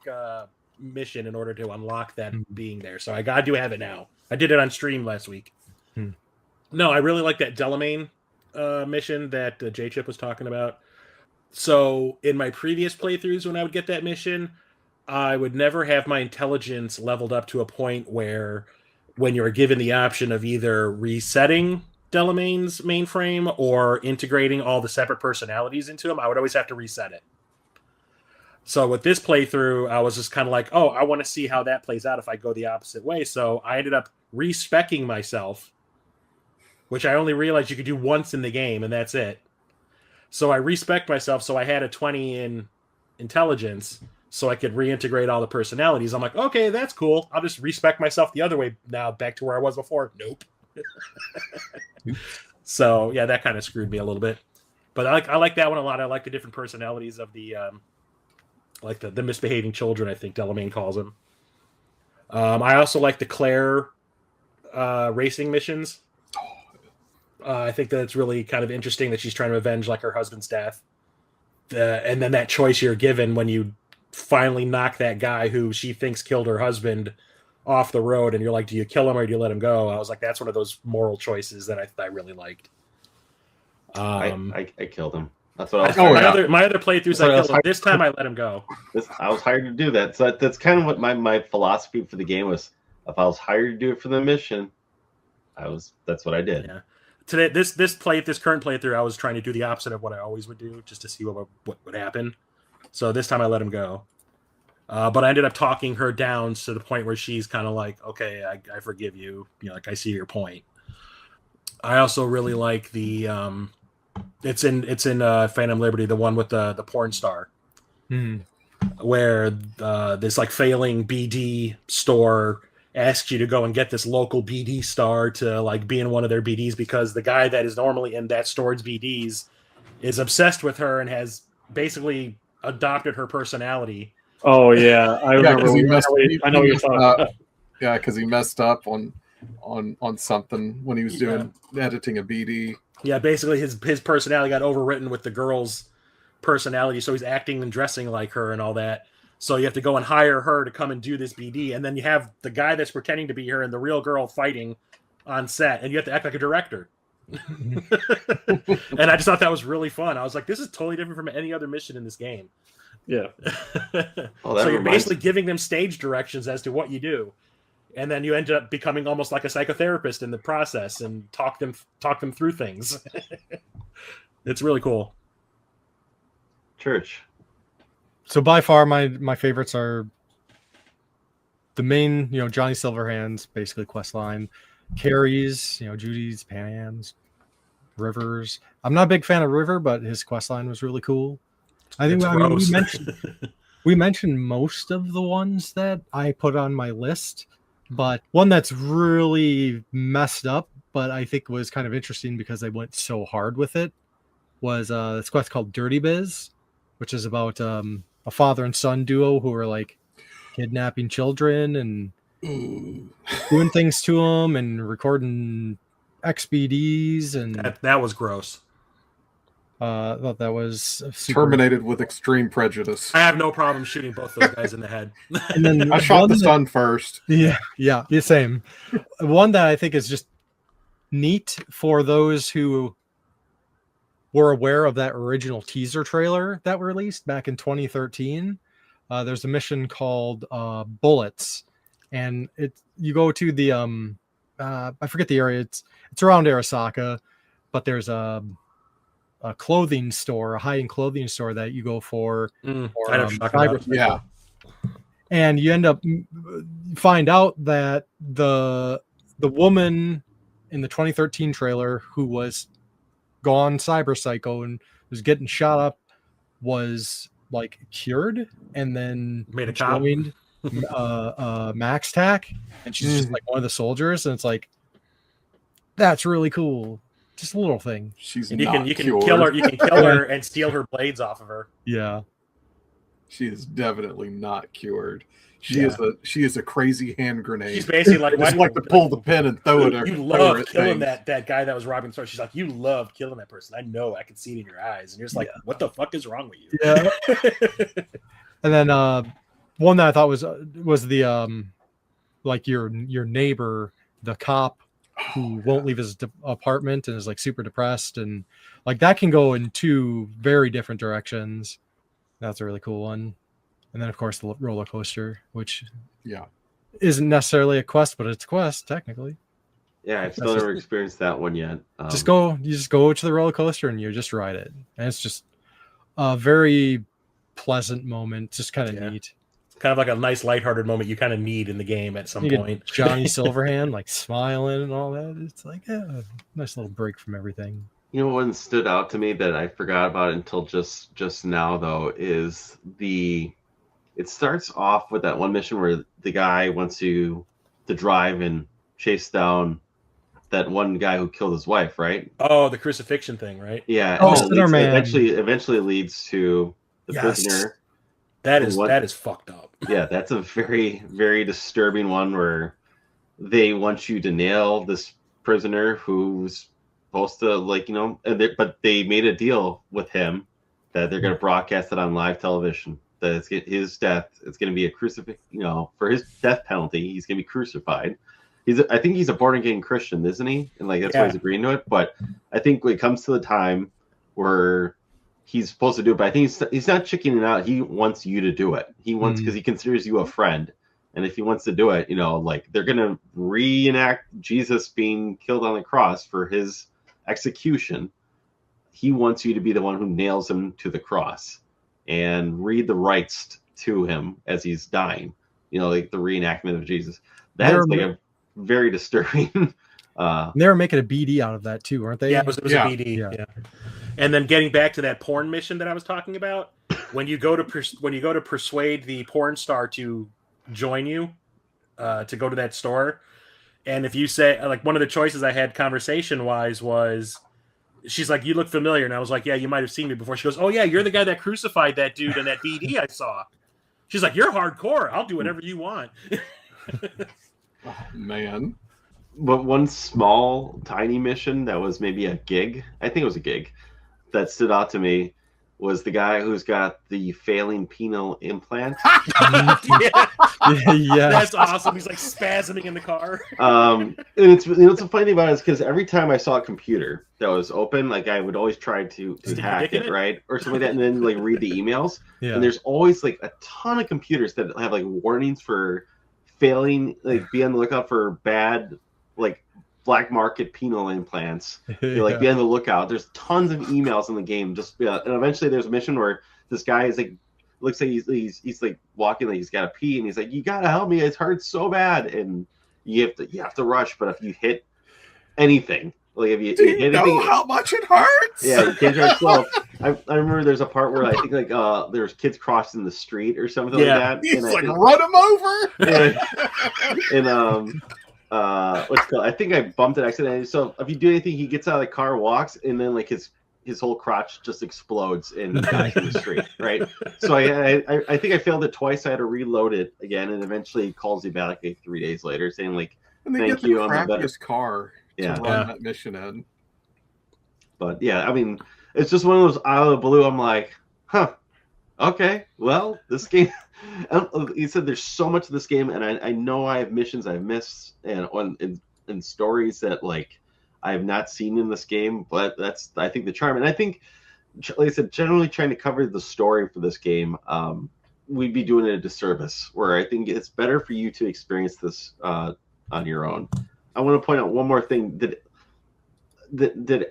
mission in order to unlock that being there. So I do have it now. I did it on stream last week. No, I really like that Delamain mission that JChip was talking about. So in my previous playthroughs, when I would get that mission, I would never have my intelligence leveled up to a point where, when you were given the option of either resetting Delamain's mainframe or integrating all the separate personalities into him, I would always have to reset it. So with this playthrough, I was just kind of like, oh, I want to see how that plays out if I go the opposite way. So I ended up respecking myself, which I only realized you could do once in the game, and that's it. So I respec myself, so I had a 20 in intelligence, so I could reintegrate all the personalities. I'm like, okay, that's cool. I'll just respec myself the other way now, back to where I was before. Nope. So yeah, that kind of screwed me a little bit. But I like that one a lot. I like the different personalities of the the misbehaving children, I think Delamain calls them. I also like the Claire racing missions. I think that it's really kind of interesting that she's trying to avenge like her husband's death. And then that choice you're given when you finally knock that guy who she thinks killed her husband off the road, and you're like, do you kill him or do you let him go? I was like, that's one of those moral choices that I really liked.
I killed him. That's what I was.
My other playthroughs, I killed him. This time I let him go.
I was hired to do that. So that's kind of what my philosophy for the game was. If I was hired to do it for the mission, that's what I did.
Yeah. Today, this current playthrough, I was trying to do the opposite of what I always would do, just to see what would happen. So this time I let him go. But I ended up talking her down to the point where she's kind of like, okay, I forgive you. Like, I see your point. I also really like the it's in Phantom Liberty, the one with the porn star, where this like failing BD store asks you to go and get this local BD star to like be in one of their BDs, because the guy that is normally in that store's BDs is obsessed with her and has basically adopted her personality.
Oh yeah, I remember.
I
know what you're talking about.
Yeah, because he messed up on something when he was doing editing a BD.
Yeah, basically his personality got overwritten with the girl's personality, so he's acting and dressing like her and all that. So you have to go and hire her to come and do this BD, and then you have the guy that's pretending to be her and the real girl fighting on set, and you have to act like a director. And I just thought that was really fun. I was like, this is totally different from any other mission in this game.
Yeah.
So you're basically giving them stage directions as to what you do, and then you end up becoming almost like a psychotherapist in the process and talk them through things. It's really cool.
Church.
So by far my favorites are the main, Johnny Silverhand's basically quest line, Carrie's, Judy's, Pan Am's, Rivers. I'm not a big fan of River, but his quest line was really cool. I think
It's
we
gross.
mentioned most of the ones that I put on my list, but one that's really messed up, but I think was kind of interesting because they went so hard with it, was this quest called Dirty Biz, which is about a father and son duo who are like kidnapping children and doing things to them and recording XBDs, and
that was gross.
I thought that was
Terminated with extreme prejudice.
I have no problem shooting both those guys in the head.
And then
I shot the son first.
Yeah, same. One that I think is just neat for those who were aware of that original teaser trailer that released back in 2013. There's a mission called Bullets, and you go to the I forget the area. It's around Arasaka, but there's a clothing store, a high-end clothing store that you go for.
Yeah.
And you end up find out that the woman in the 2013 trailer who was gone cyber psycho and was getting shot up was like cured and then
Made a cop.
joined Max Tack, and she's just like one of the soldiers, and it's like, that's really cool. Just a little thing.
She's
And
not
you can
cured.
kill her. You can kill her and steal her blades off of her.
Yeah.
She is definitely not cured. She is a crazy hand grenade.
She's basically like,
Just like to pull the pin and throw it.
You love killing that guy that was robbing the store. She's like, you love killing that person. I know. I can see it in your eyes. And you're just like, what the fuck is wrong with you?
Yeah. And then one that I thought was the like your neighbor, the cop who won't leave his apartment and is like super depressed, and like that can go in two very different directions. That's a really cool one. And then of course the roller coaster, which isn't necessarily a quest, but it's a quest technically.
Yeah, I've still never experienced that one yet.
You just go to the roller coaster and you just ride it, and it's just a very pleasant moment, just kind of neat.
Kind of like a nice lighthearted moment you kind of need in the game at some point.
Johnny Silverhand like smiling and all that. It's like, nice little break from everything.
You know, one stood out to me that I forgot about until just now though is it starts off with that one mission where the guy wants to drive and chase down that one guy who killed his wife, right?
Oh, the crucifixion thing, right?
Yeah.
Oh, Sinnerman.
Eventually leads to the prisoner.
That is fucked up.
Yeah, that's a very, very disturbing one where they want you to nail this prisoner who's supposed to, but they made a deal with him that they're going to broadcast it on live television. That it's his death. It's going to be a crucifixion. For his death penalty, he's going to be crucified. I think he's a born again Christian, isn't he? And that's why he's agreeing to it. But I think when it comes to the time where he's supposed to do it, but I think he's not chickening out. He wants you to do it. He wants, because he considers you a friend. And if he wants to do it, they're going to reenact Jesus being killed on the cross for his execution. He wants you to be the one who nails him to the cross and read the rites to him as he's dying. Like the reenactment of Jesus. That is like a very disturbing.
They were making a BD out of that too, weren't they?
Yeah, it was a BD. Yeah. And then getting back to that porn mission that I was talking about, when you go to persuade the porn star to join you, to go to that store, and if you say, like, one of the choices I had conversation wise was, she's like, you look familiar, and I was like, yeah, you might have seen me before. She goes, oh yeah, you're the guy that crucified that dude in that BD I saw. She's like, you're hardcore. I'll do whatever you want.
Oh, man.
But one small, tiny mission that was maybe a gig, I think it was a gig, that stood out to me was the guy who's got the failing penile implant.
Yeah.
That's awesome. He's like spasming in the car.
And it's the funny thing about it is because every time I saw a computer that was open, like I would always try to hack it, right? Or something like that, and then like read the emails. Yeah. And there's always like a ton of computers that have like warnings for failing, like be on the lookout for bad, like black market penile implants. You're like be on the lookout. There's tons of emails in the game. And eventually there's a mission where this guy is like, looks like he's like walking, like he's got to pee, and he's like, you gotta help me, it hurts so bad, and you have to rush. But if you hit anything, Like if you
Do
hit
you know
anything,
how much it hurts?
yeah, you can't drive slow. I remember there's a part where I think like there's kids crossing the street or something like that.
He's
and
like,
I think,
run him over.
and what's it called? I think I bumped it accidentally. So if you do anything, he gets out of the car, walks, and then like his whole crotch just explodes and he dies in the street, right? So I think I failed it twice. I had to reload it again, and eventually he calls me back like 3 days later saying like,
And they
thank
get
you,
the
I'm a better.
crappiest car
Yeah.
to run that mission in.
But yeah, I mean, it's just one of those out of the blue. I'm like, huh, okay, well, this game. You said there's so much of this game, and I know I have missions I've missed and stories that like I have not seen in this game. But that's I think the charm, and I think, like I said, generally trying to cover the story for this game, we'd be doing it a disservice. Where I think it's better for you to experience this on your own. I want to point out one more thing. Did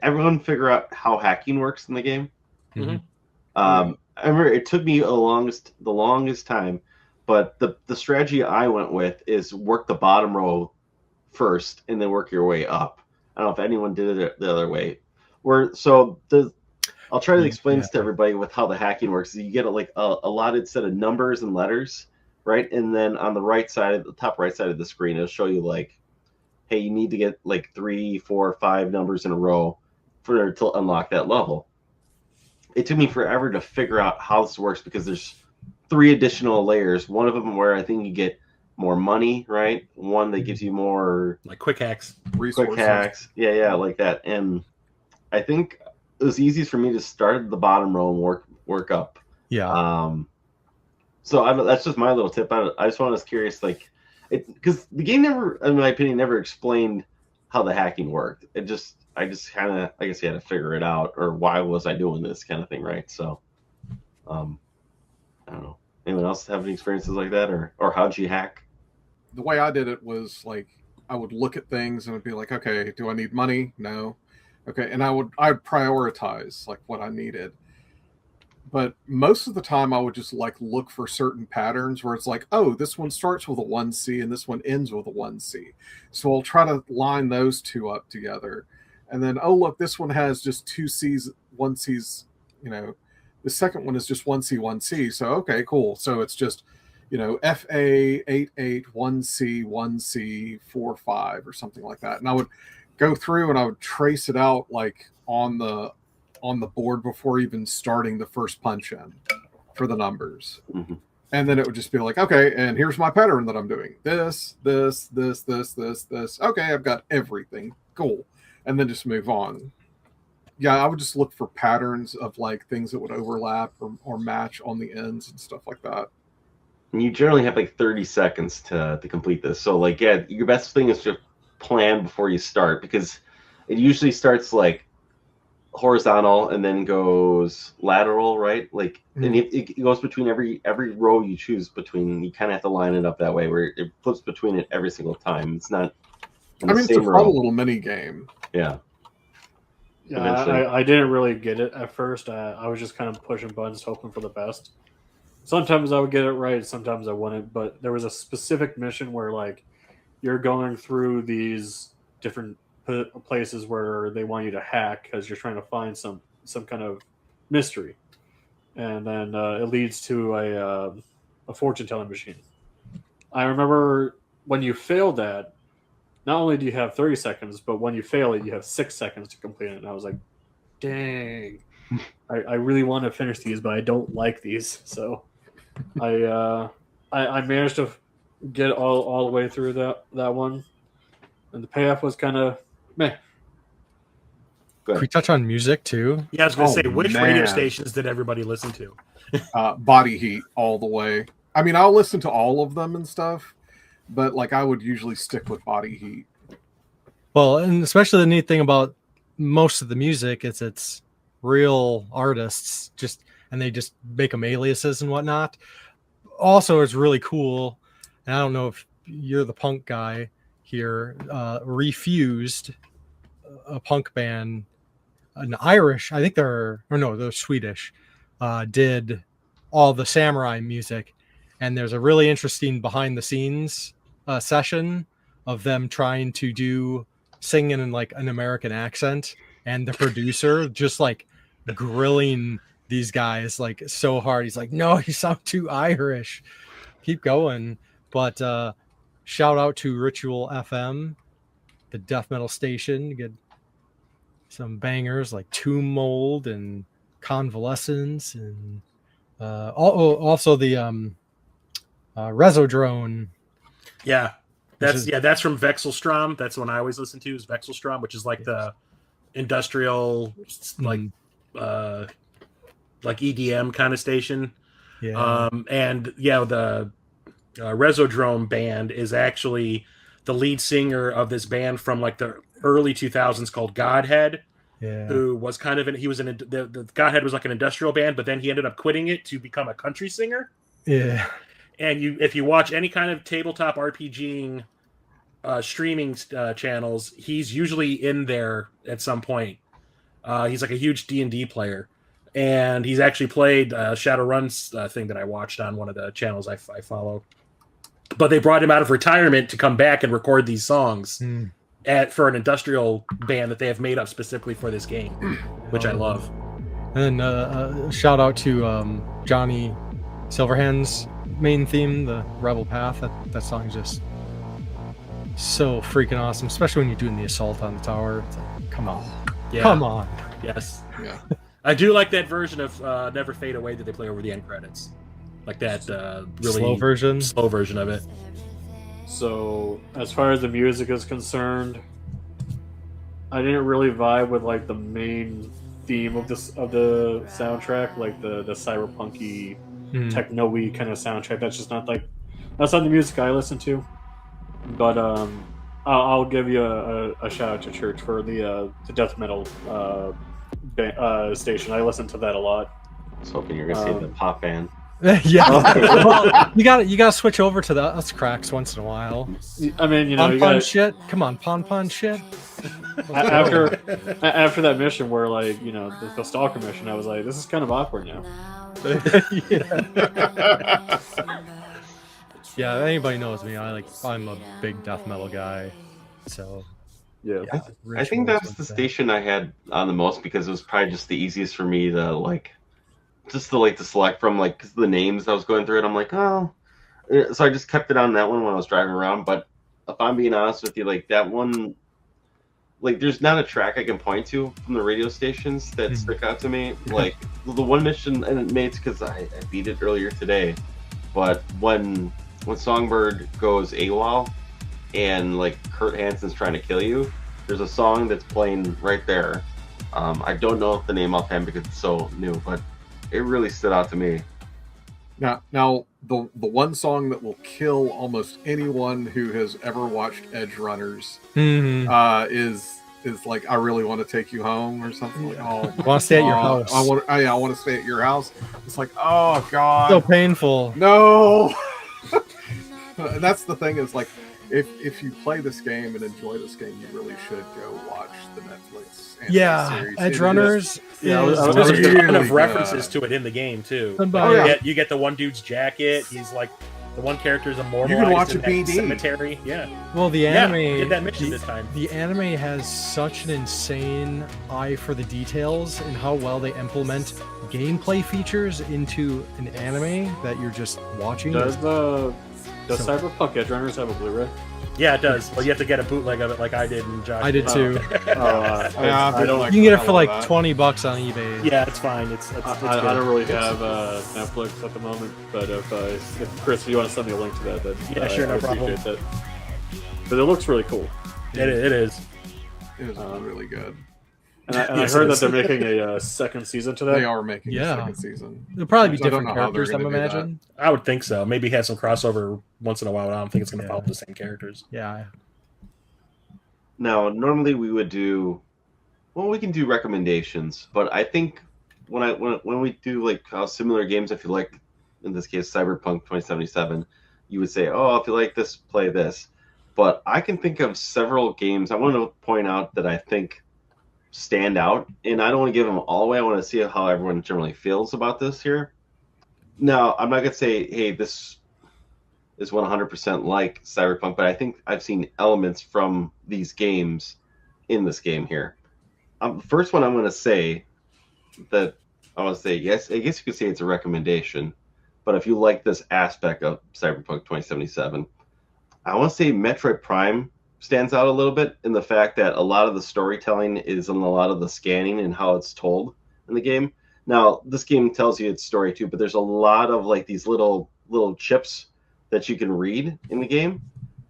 everyone figure out how hacking works in the game?
Mm-hmm.
I remember it took me the longest time, but the strategy I went with is work the bottom row first and then work your way up. I don't know if anyone did it the other way. I'll try to explain this to everybody with how the hacking works. You get a allotted set of numbers and letters, right? And then on the top right side of the screen, it'll show you like, hey, you need to get like 3, 4, 5 numbers in a row to unlock that level. It took me forever to figure out how this works because there's 3 additional layers. One of them where I think you get more money, right? One that gives you more
like quick hacks,
resources.
Quick hacks. Yeah, like that. And I think it was easiest for me to start at the bottom row and work up.
Yeah.
So that's just my little tip. I just was curious, like, because the game never, in my opinion, never explained how the hacking worked. I just kind of, I guess you had to figure it out, or why was I doing this kind of thing, right? So, I don't know. Anyone else have any experiences like that, or how'd you hack?
The way I did it was like I would look at things and I'd be like, okay, do I need money? No. Okay, and I'd prioritize like what I needed. But most of the time I would just like look for certain patterns where it's like, oh, this one starts with a 1C and this one ends with a 1C. So I'll try to line those two up together. And then, oh, look, this one has just 2 C's, 1 C's, the second one is just 1C, 1C. So, okay, cool. So it's just, FA 88, 1C, 1C, 45 or something like that. And I would go through and I would trace it out like on the board before even starting the first punch in for the numbers.
Mm-hmm.
And then it would just be like, okay, and here's my pattern that I'm doing. This. Okay, I've got everything. Cool. And then just move on. Yeah, I would just look for patterns of like things that would overlap or match on the ends and stuff like that.
And you generally have like 30 seconds to complete this. So like, yeah, your best thing is to plan before you start, because it usually starts like horizontal and then goes lateral, right? Like, and it goes between every row you choose between. You kind of have to line it up that way where it flips between it every single time. It's not.
It's a fun little mini game.
Yeah.
Yeah, I didn't really get it at first. I was just kind of pushing buttons, hoping for the best. Sometimes I would get it right, sometimes I wouldn't. But there was a specific mission where like you're going through these different places where they want you to hack because you're trying to find some kind of mystery, and then it leads to a fortune telling machine. I remember when you fail that, not only do you have 30 seconds, but when you fail it, you have 6 seconds to complete it. And I was like, dang, I really want to finish these, but I don't like these. So I managed to get all the way through that one, and the payoff was kind of meh.
Can we touch on music too?
Yeah, I was going to say, which radio stations did everybody listen to?
Body Heat all the way. I mean, I'll listen to all of them and stuff, but like I would usually stick with Body Heat.
Well, and especially the neat thing about most of the music is it's real artists, and they just make them aliases and whatnot. Also, it's really cool, and I don't know if you're the punk guy here, Refused, a punk band, an Irish, I think they're Swedish, did all the samurai music, and there's a really interesting behind the scenes session of them trying to do singing in like an American accent, and the producer just like grilling these guys like so hard. He's like, no, you sound too Irish. Keep going. But shout out to Ritual FM, the death metal station. Get some bangers like Tomb Mold and Convalescence, and also the Resodrone.
Yeah, that's from Vexelstrom. That's the one I always listen to, is Vexelstrom, which is like the industrial like EDM kind of station.
Yeah.
And yeah, the Resodrome band is actually the lead singer of this band from like the early 2000s called Godhead.
Yeah.
Who was kind of the Godhead was like an industrial band, but then he ended up quitting it to become a country singer.
Yeah.
And if you watch any kind of tabletop RPGing streaming channels, he's usually in there at some point. He's like a huge D&D player, and he's actually played Shadowrun's thing that I watched on one of the channels I follow. But they brought him out of retirement to come back and record these songs for an industrial band that they have made up specifically for this game, which I love.
And then shout out to Johnny Silverhand's main theme, the Rebel Path. That song is just so freaking awesome, especially when you're doing the assault on the tower. It's like, come on.
Yeah.
Come on.
Yes.
Yeah.
I do like that version of Never Fade Away that they play over the end credits. Like that really
slow version
of it.
So as far as the music is concerned, I didn't really vibe with like the main theme of the soundtrack, like the cyberpunky techno-y kind of soundtrack. That's just not that's not the music I listen to. But I'll give you a shout out to Church for the death metal station. I listen to that a lot.
I was hoping you were gonna say the pop band.
Yeah. Well, you gotta switch over to the us cracks once in a while.
I mean,
pon shit. Come on, pon shit.
After that mission where the stalker mission, I was like, this is kind of awkward now.
Yeah, anybody knows me. I'm a big death metal guy. So
yeah.
I think that's the station I had on the most because it was probably just the easiest for me to to select from, because the names I was going through it, I'm like, oh, so I just kept it on that one when I was driving around. But if I'm being honest with you, that one, there's not a track I can point to from the radio stations that stick out to me. The one mission, and maybe it's because I beat it earlier today, but when Songbird goes AWOL and Kurt Hansen's trying to kill you, there's a song that's playing right there. I don't know the name offhand because it's so new, but it really stood out to me.
Now the one song that will kill almost anyone who has ever watched Edge Runners is I really want to take you home or something.
I want to stay at your house.
I want to stay at your house. It's like, oh god,
so painful.
No. That's the thing is if you play this game and enjoy this game, you really should go watch the Netflix series.
Edge Runners.
There's a ton of references to it in the game too. You get the one dude's jacket. He's the one character is immortalized.
You can watch
in
a BD
cemetery. Yeah.
Well, the anime
did that mission this time.
The anime has such an insane eye for the details and how well they implement gameplay features into an anime that you're just watching.
Does Cyberpunk Edge Runners have a Blu-ray?
Yeah, it does. But you have to get a bootleg of it, like I did and Josh.
I did too.
I don't.
You can get it for $20 on eBay.
Yeah, it's fine. It's
I don't really have Netflix at the moment, but if Chris, if you want to send me a link to that, then
sure, no problem.
That. But it looks really cool.
It is.
It is really good.
And I heard that they're making a second season to that.
They are making a second season.
There'll probably be different characters, I'm imagine.
I would think so. Maybe have some crossover once in a while. I don't think it's going to follow the same characters.
Yeah.
Now, normally we would we can do recommendations, but I think when we do similar games, if you like, in this case, Cyberpunk 2077, you would say, oh, if you like this, play this. But I can think of several games I want to point out that I think stand out, and I don't want to give them all away. I want to see how everyone generally feels about this here. Now, I'm not going to say, hey, this is 100% like Cyberpunk, but I think I've seen elements from these games in this game here. First one I'm going to say yes, I guess you could say it's a recommendation. But if you like this aspect of Cyberpunk 2077, I want to say Metroid Prime stands out a little bit in the fact that a lot of the storytelling is in a lot of the scanning and how it's told in the game. Now, this game tells you its story too, but there's a lot of like these little chips that you can read in the game,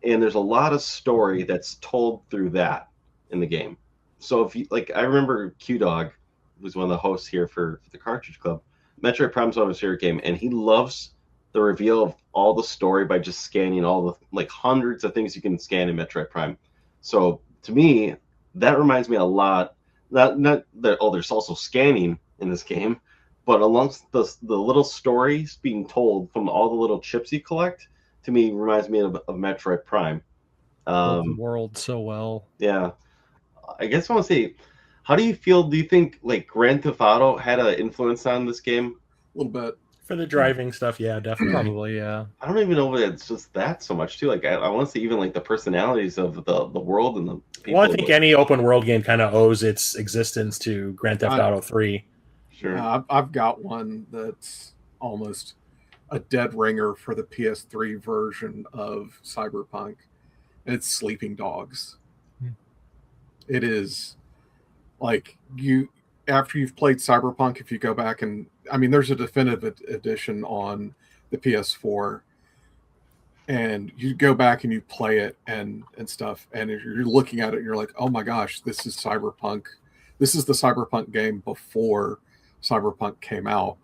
and there's a lot of story that's told through that in the game. So if you like, I remember Q-Dog, who's one of the hosts here for the Cartridge Club. Metroid Prime's one of his favorite game, and he loves the reveal of all the story by just scanning all the like hundreds of things you can scan in Metroid Prime. So to me, that reminds me a lot. Not that there's also scanning in this game, but amongst the little stories being told from all the little chips you collect, to me reminds me of Metroid Prime.
The world so well.
Yeah, I guess I want to say, how do you feel? Do you think like Grand Theft Auto had an influence on this game?
A little bit.
For the driving stuff, yeah, definitely.
Probably, yeah.
I don't even know if it's just that so much too. Like I want to see even like the personalities of the world and the people.
Well, I think any open world game kind of owes its existence to Grand Theft Auto 3.
Sure.
I've got one that's almost a dead ringer for the PS3 version of Cyberpunk. It's Sleeping Dogs. It is like after you've played Cyberpunk, if you go back and I mean, there's a definitive edition on the PS4, and you go back and you play it and stuff, and if you're looking at it, you're like, oh my gosh, this is Cyberpunk. This is the Cyberpunk game before Cyberpunk came out.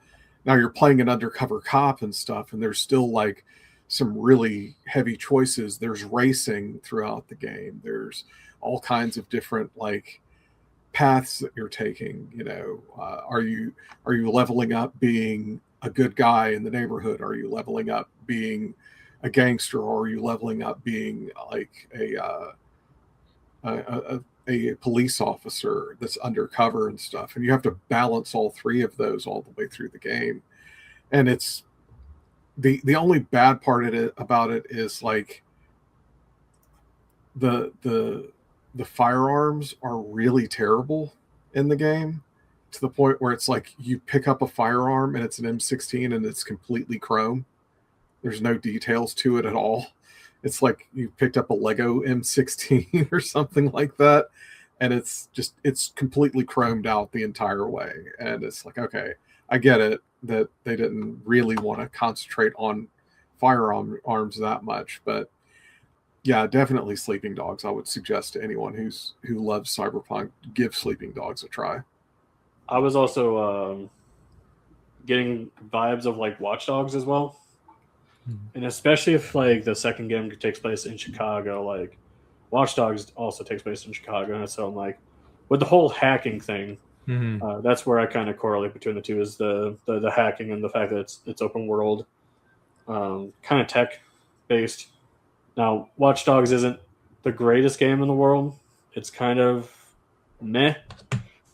Now you're playing an undercover cop and stuff, and there's still like some really heavy choices. There's racing throughout the game. There's all kinds of different like paths that you're taking. You know, are you leveling up being a good guy in the neighborhood? Are you leveling up being a gangster, or are you leveling up being like a police officer that's undercover and stuff? And you have to balance all three of those all the way through the game. And it's the only bad part about it is like the firearms are really terrible in the game, to the point where it's like you pick up a firearm and it's an M16 and it's completely chrome. There's no details to it at all. It's like you picked up a Lego M16 or something like that, and it's completely chromed out the entire way. And it's like, okay, I get it that they didn't really want to concentrate on firearms that much, but yeah, definitely Sleeping Dogs. I would suggest to anyone who loves Cyberpunk, give Sleeping Dogs a try.
I was also getting vibes of like Watch Dogs as well, and especially if like the second game takes place in Chicago, like Watch Dogs also takes place in Chicago, and so I'm like, with the whole hacking thing, that's where I kind of correlate between the two, is the hacking and the fact that it's open world, kind of tech based. Now, Watch Dogs isn't the greatest game in the world. It's kind of meh,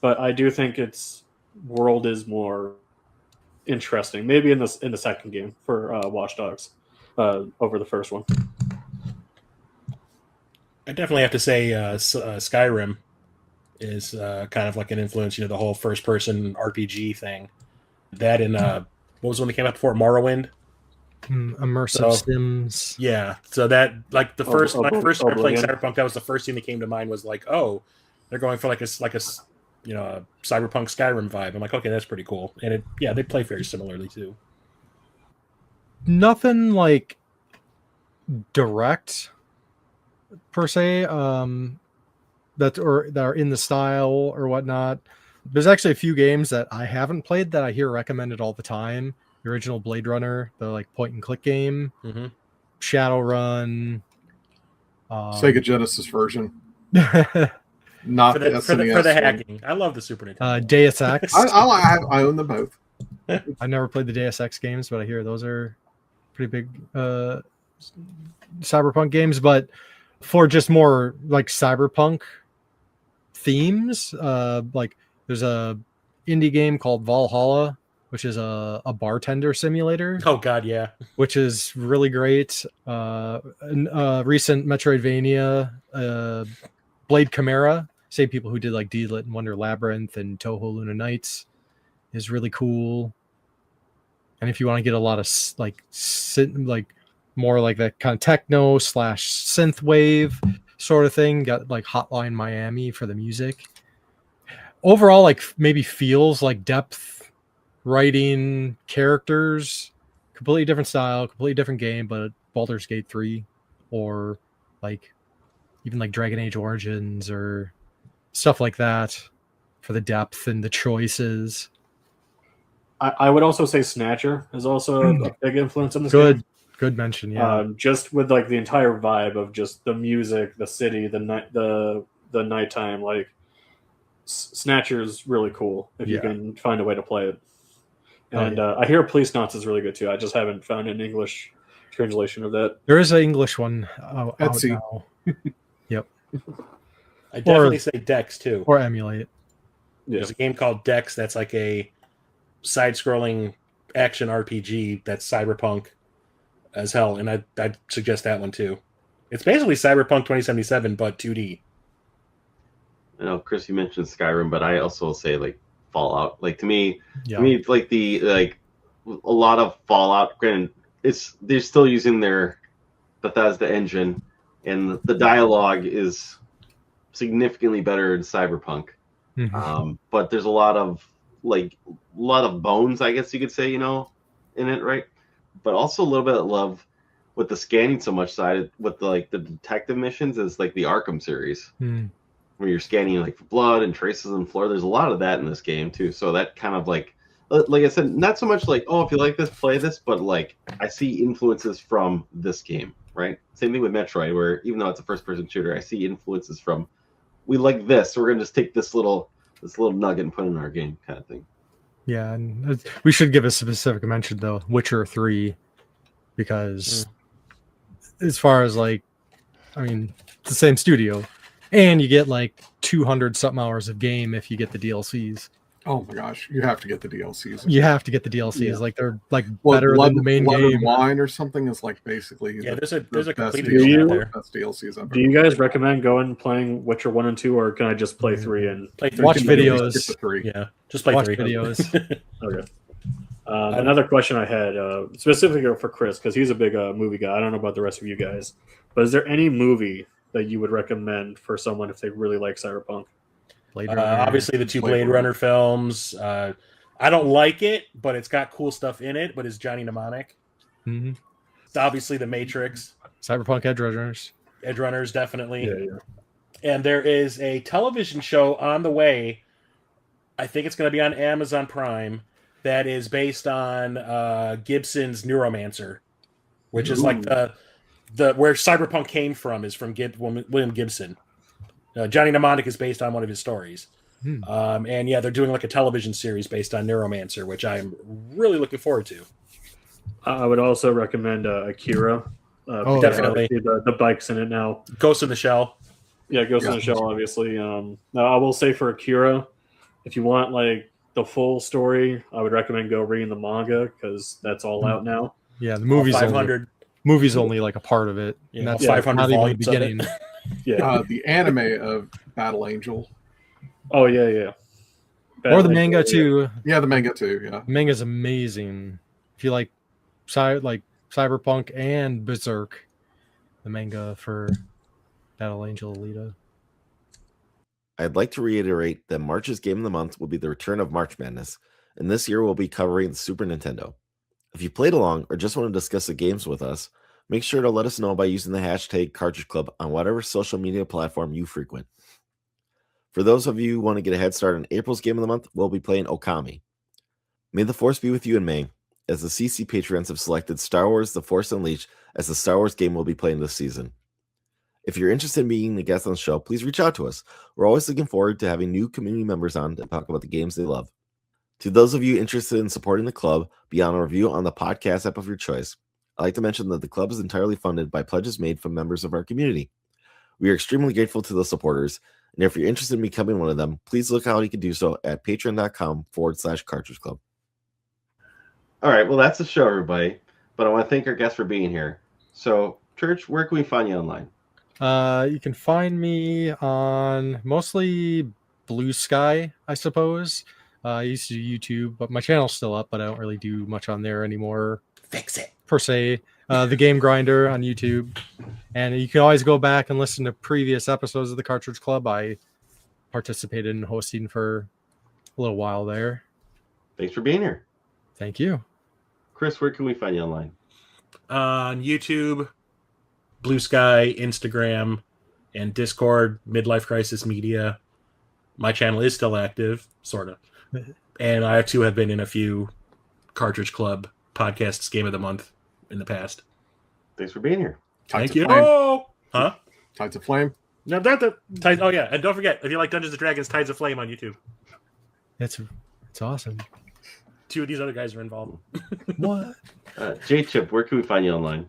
but I do think its world is more interesting. Maybe in the second game for Watch Dogs over the first one.
I definitely have to say Skyrim is kind of like an influence. You know, the whole first-person RPG thing. That and what was the one that came out before? Morrowind.
Immersive sims.
Yeah, so that like the first when I first started playing Cyberpunk, that was the first thing that came to mind, was like, oh, they're going for like a you know, a Cyberpunk Skyrim vibe. I'm like, okay, that's pretty cool. And they play very similarly too.
Nothing like direct per se, that are in the style or whatnot. There's actually a few games that I haven't played that I hear recommended all the time. The original Blade Runner, the like point and click game, Shadowrun,
Sega Genesis version, not
for the hacking. I love the Super Nintendo.
Deus Ex.
I own them both.
I never played the Deus Ex games, but I hear those are pretty big Cyberpunk games. But for just more like Cyberpunk themes, like there's a indie game called Valhalla, which is a bartender simulator.
Oh God, yeah.
Which is really great. Recent Metroidvania, Blade Chimera, same people who did like Deedlit and Wonder Labyrinth and Toho Luna Nights, is really cool. And if you want to get a lot of like more like that kind of techno / synth wave sort of thing, got like Hotline Miami for the music. Overall, like maybe feels like depth writing characters, completely different style, completely different game, but Baldur's Gate 3 or like even like Dragon Age Origins or stuff like that for the depth and the choices.
I would also say Snatcher is also a big influence in this game.
Good mention, yeah.
Just with like the entire vibe of just the music, the city, the nighttime, like Snatcher is really cool if you can find a way to play it. And I hear Police Knots is really good too. I just haven't found an English translation of that.
There is an English one out
Etsy.
now. Yep.
I definitely say Dex too.
Or Emulate.
Yeah.
There's a game called Dex that's like a side-scrolling action RPG that's cyberpunk as hell, and I'd suggest that one too. It's basically Cyberpunk 2077, but 2D.
I know, Chris, you mentioned Skyrim, but I also say like Fallout. Like to me, it's like a lot of Fallout. Granted, they're still using their Bethesda engine, and the dialogue is significantly better in Cyberpunk.
Mm-hmm.
But there's a lot of bones, I guess you could say, in it, right? But also a little bit of love with the scanning so much side with the detective missions is like the Arkham series, where you're scanning like for blood and traces on the floor. There's a lot of that in this game too. So that kind of like I said, not so much like, oh, if you like this, play this, but like I see influences from this game, right? Same thing with Metroid, where even though it's a first-person shooter, I see influences from, we like this, so we're gonna just take this little nugget and put it in our game, kind of thing.
Yeah, and we should give a specific mention though, Witcher 3, because as far as like, I mean, it's the same studio, and you get like 200 something hours of game if you get the DLCs.
Oh my gosh, you have to get the DLCs.
You have to get the DLCs.
Yeah.
Like they're like better than the main game.
Wine or something is like basically
there's a
best
complete
DLC,
edition there.
best DLCs ever.
Do you guys recommend going and playing Witcher 1 and 2, or can I just play 3 and
Play 3.
Watch
You can
videos.
skip the 3.
Yeah, just play
Watch
3
videos.
Okay. Another question I had, specifically for Chris, because he's a big movie guy. I don't know about the rest of you guys, but is there any movie that you would recommend for someone if they really like Cyberpunk?
Obviously, the 2 Blade Runner films. I don't like it, but it's got cool stuff in it. But it's Johnny Mnemonic.
Mm-hmm.
It's obviously The Matrix.
Cyberpunk Edge Runners.
Edge Runners, definitely.
Yeah.
And there is a television show on the way. I think it's going to be on Amazon Prime. That is based on Gibson's Neuromancer, which is like the where Cyberpunk came from, is from William Gibson. Johnny Mnemonic is based on one of his stories. And yeah, they're doing like a television series based on Neuromancer, which I'm really looking forward to.
I would also recommend Akira.
Definitely.
The bike's in it now.
Ghost in the Shell.
Yeah, Ghost in the Shell, obviously. Now, I will say for Akira, if you want like the full story, I would recommend go reading the manga, because that's all out now.
Yeah, the movie's
500.
Movie's only like a part of it.
Yeah,
And that's
500
not even the
volumes of
beginning.
it.
Yeah.
The anime of Battle Angel.
Oh yeah.
Or the manga too.
Yeah, the manga too. Yeah,
The manga's amazing. If you like Cyberpunk and Berserk, the manga for Battle Angel Alita.
I'd like to reiterate that March's game of the month will be the return of March Madness, and this year we'll be covering the Super Nintendo. If you played along or just want to discuss the games with us, make sure to let us know by using the hashtag Cartridge Club on whatever social media platform you frequent. For those of you who want to get a head start on April's game of the month, we'll be playing Okami. May the Force be with you in May, as the CC patrons have selected Star Wars The Force Unleashed as the Star Wars game we'll be playing this season. If you're interested in being a guest on the show, please reach out to us. We're always looking forward to having new community members on to talk about the games they love. To those of you interested in supporting the club, beyond a review on the podcast app of your choice, I'd like to mention that the club is entirely funded by pledges made from members of our community. We are extremely grateful to the supporters, and if you're interested in becoming one of them, please look how you can do so at patreon.com/Cartridge Club.
All right, well, that's the show, everybody. But I want to thank our guests for being here. So, Church, where can we find you online?
You can find me on mostly Blue Sky, I suppose. I used to do YouTube, but my channel's still up, but I don't really do much on there anymore.
Fix it.
Per se. The Game Grinder on YouTube. And you can always go back and listen to previous episodes of the Cartridge Club. I participated in hosting for a little while there.
Thanks for being here.
Thank you.
Chris, where can we find you online?
On YouTube, Blue Sky, Instagram, and Discord, Midlife Crisis Media. My channel is still active, sort of. And I too have been in a few Cartridge Club podcasts, Game of the Month, in the past.
Thanks for being here.
Thank you.
Flame.
Oh! Huh?
Tides of Flame.
No, oh yeah, and don't forget, if you like Dungeons & Dragons, Tides of Flame on YouTube.
It's awesome.
2 of these other guys are involved.
What?
JChip, where can we find you online?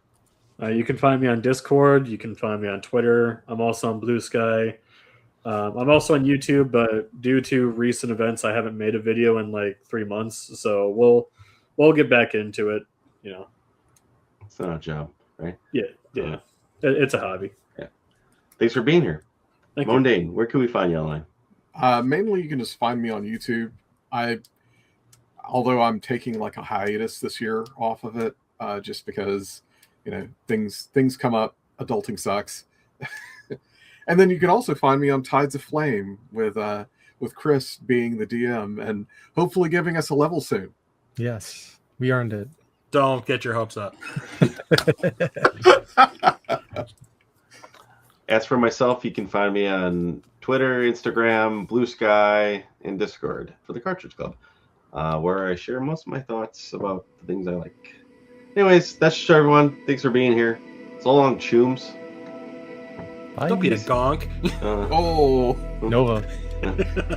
You can find me on Discord. You can find me on Twitter. I'm also on Blue Sky. I'm also on YouTube, but due to recent events, I haven't made a video in like 3 months. So we'll get back into it. You know,
It's not a job, right?
yeah. It's a hobby.
Yeah. Thanks for being here.
Thank you.
Moandain, where can we find you online?
Mainly, you can just find me on YouTube. Although I'm taking like a hiatus this year off of it, just because things come up. Adulting sucks. And then you can also find me on Tides of Flame with Chris being the DM and hopefully giving us a level soon.
Yes, we earned it.
Don't get your hopes up.
As for myself, you can find me on Twitter, Instagram, Blue Sky, and Discord for the Cartridge Club, where I share most of my thoughts about the things I like. Anyways, that's just everyone. Thanks for being here. So long, chooms.
Bye.
Don't be a gonk.
Oh,
Nova.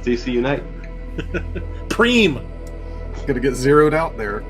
DC Unite.
Preem.
gonna get zeroed out there.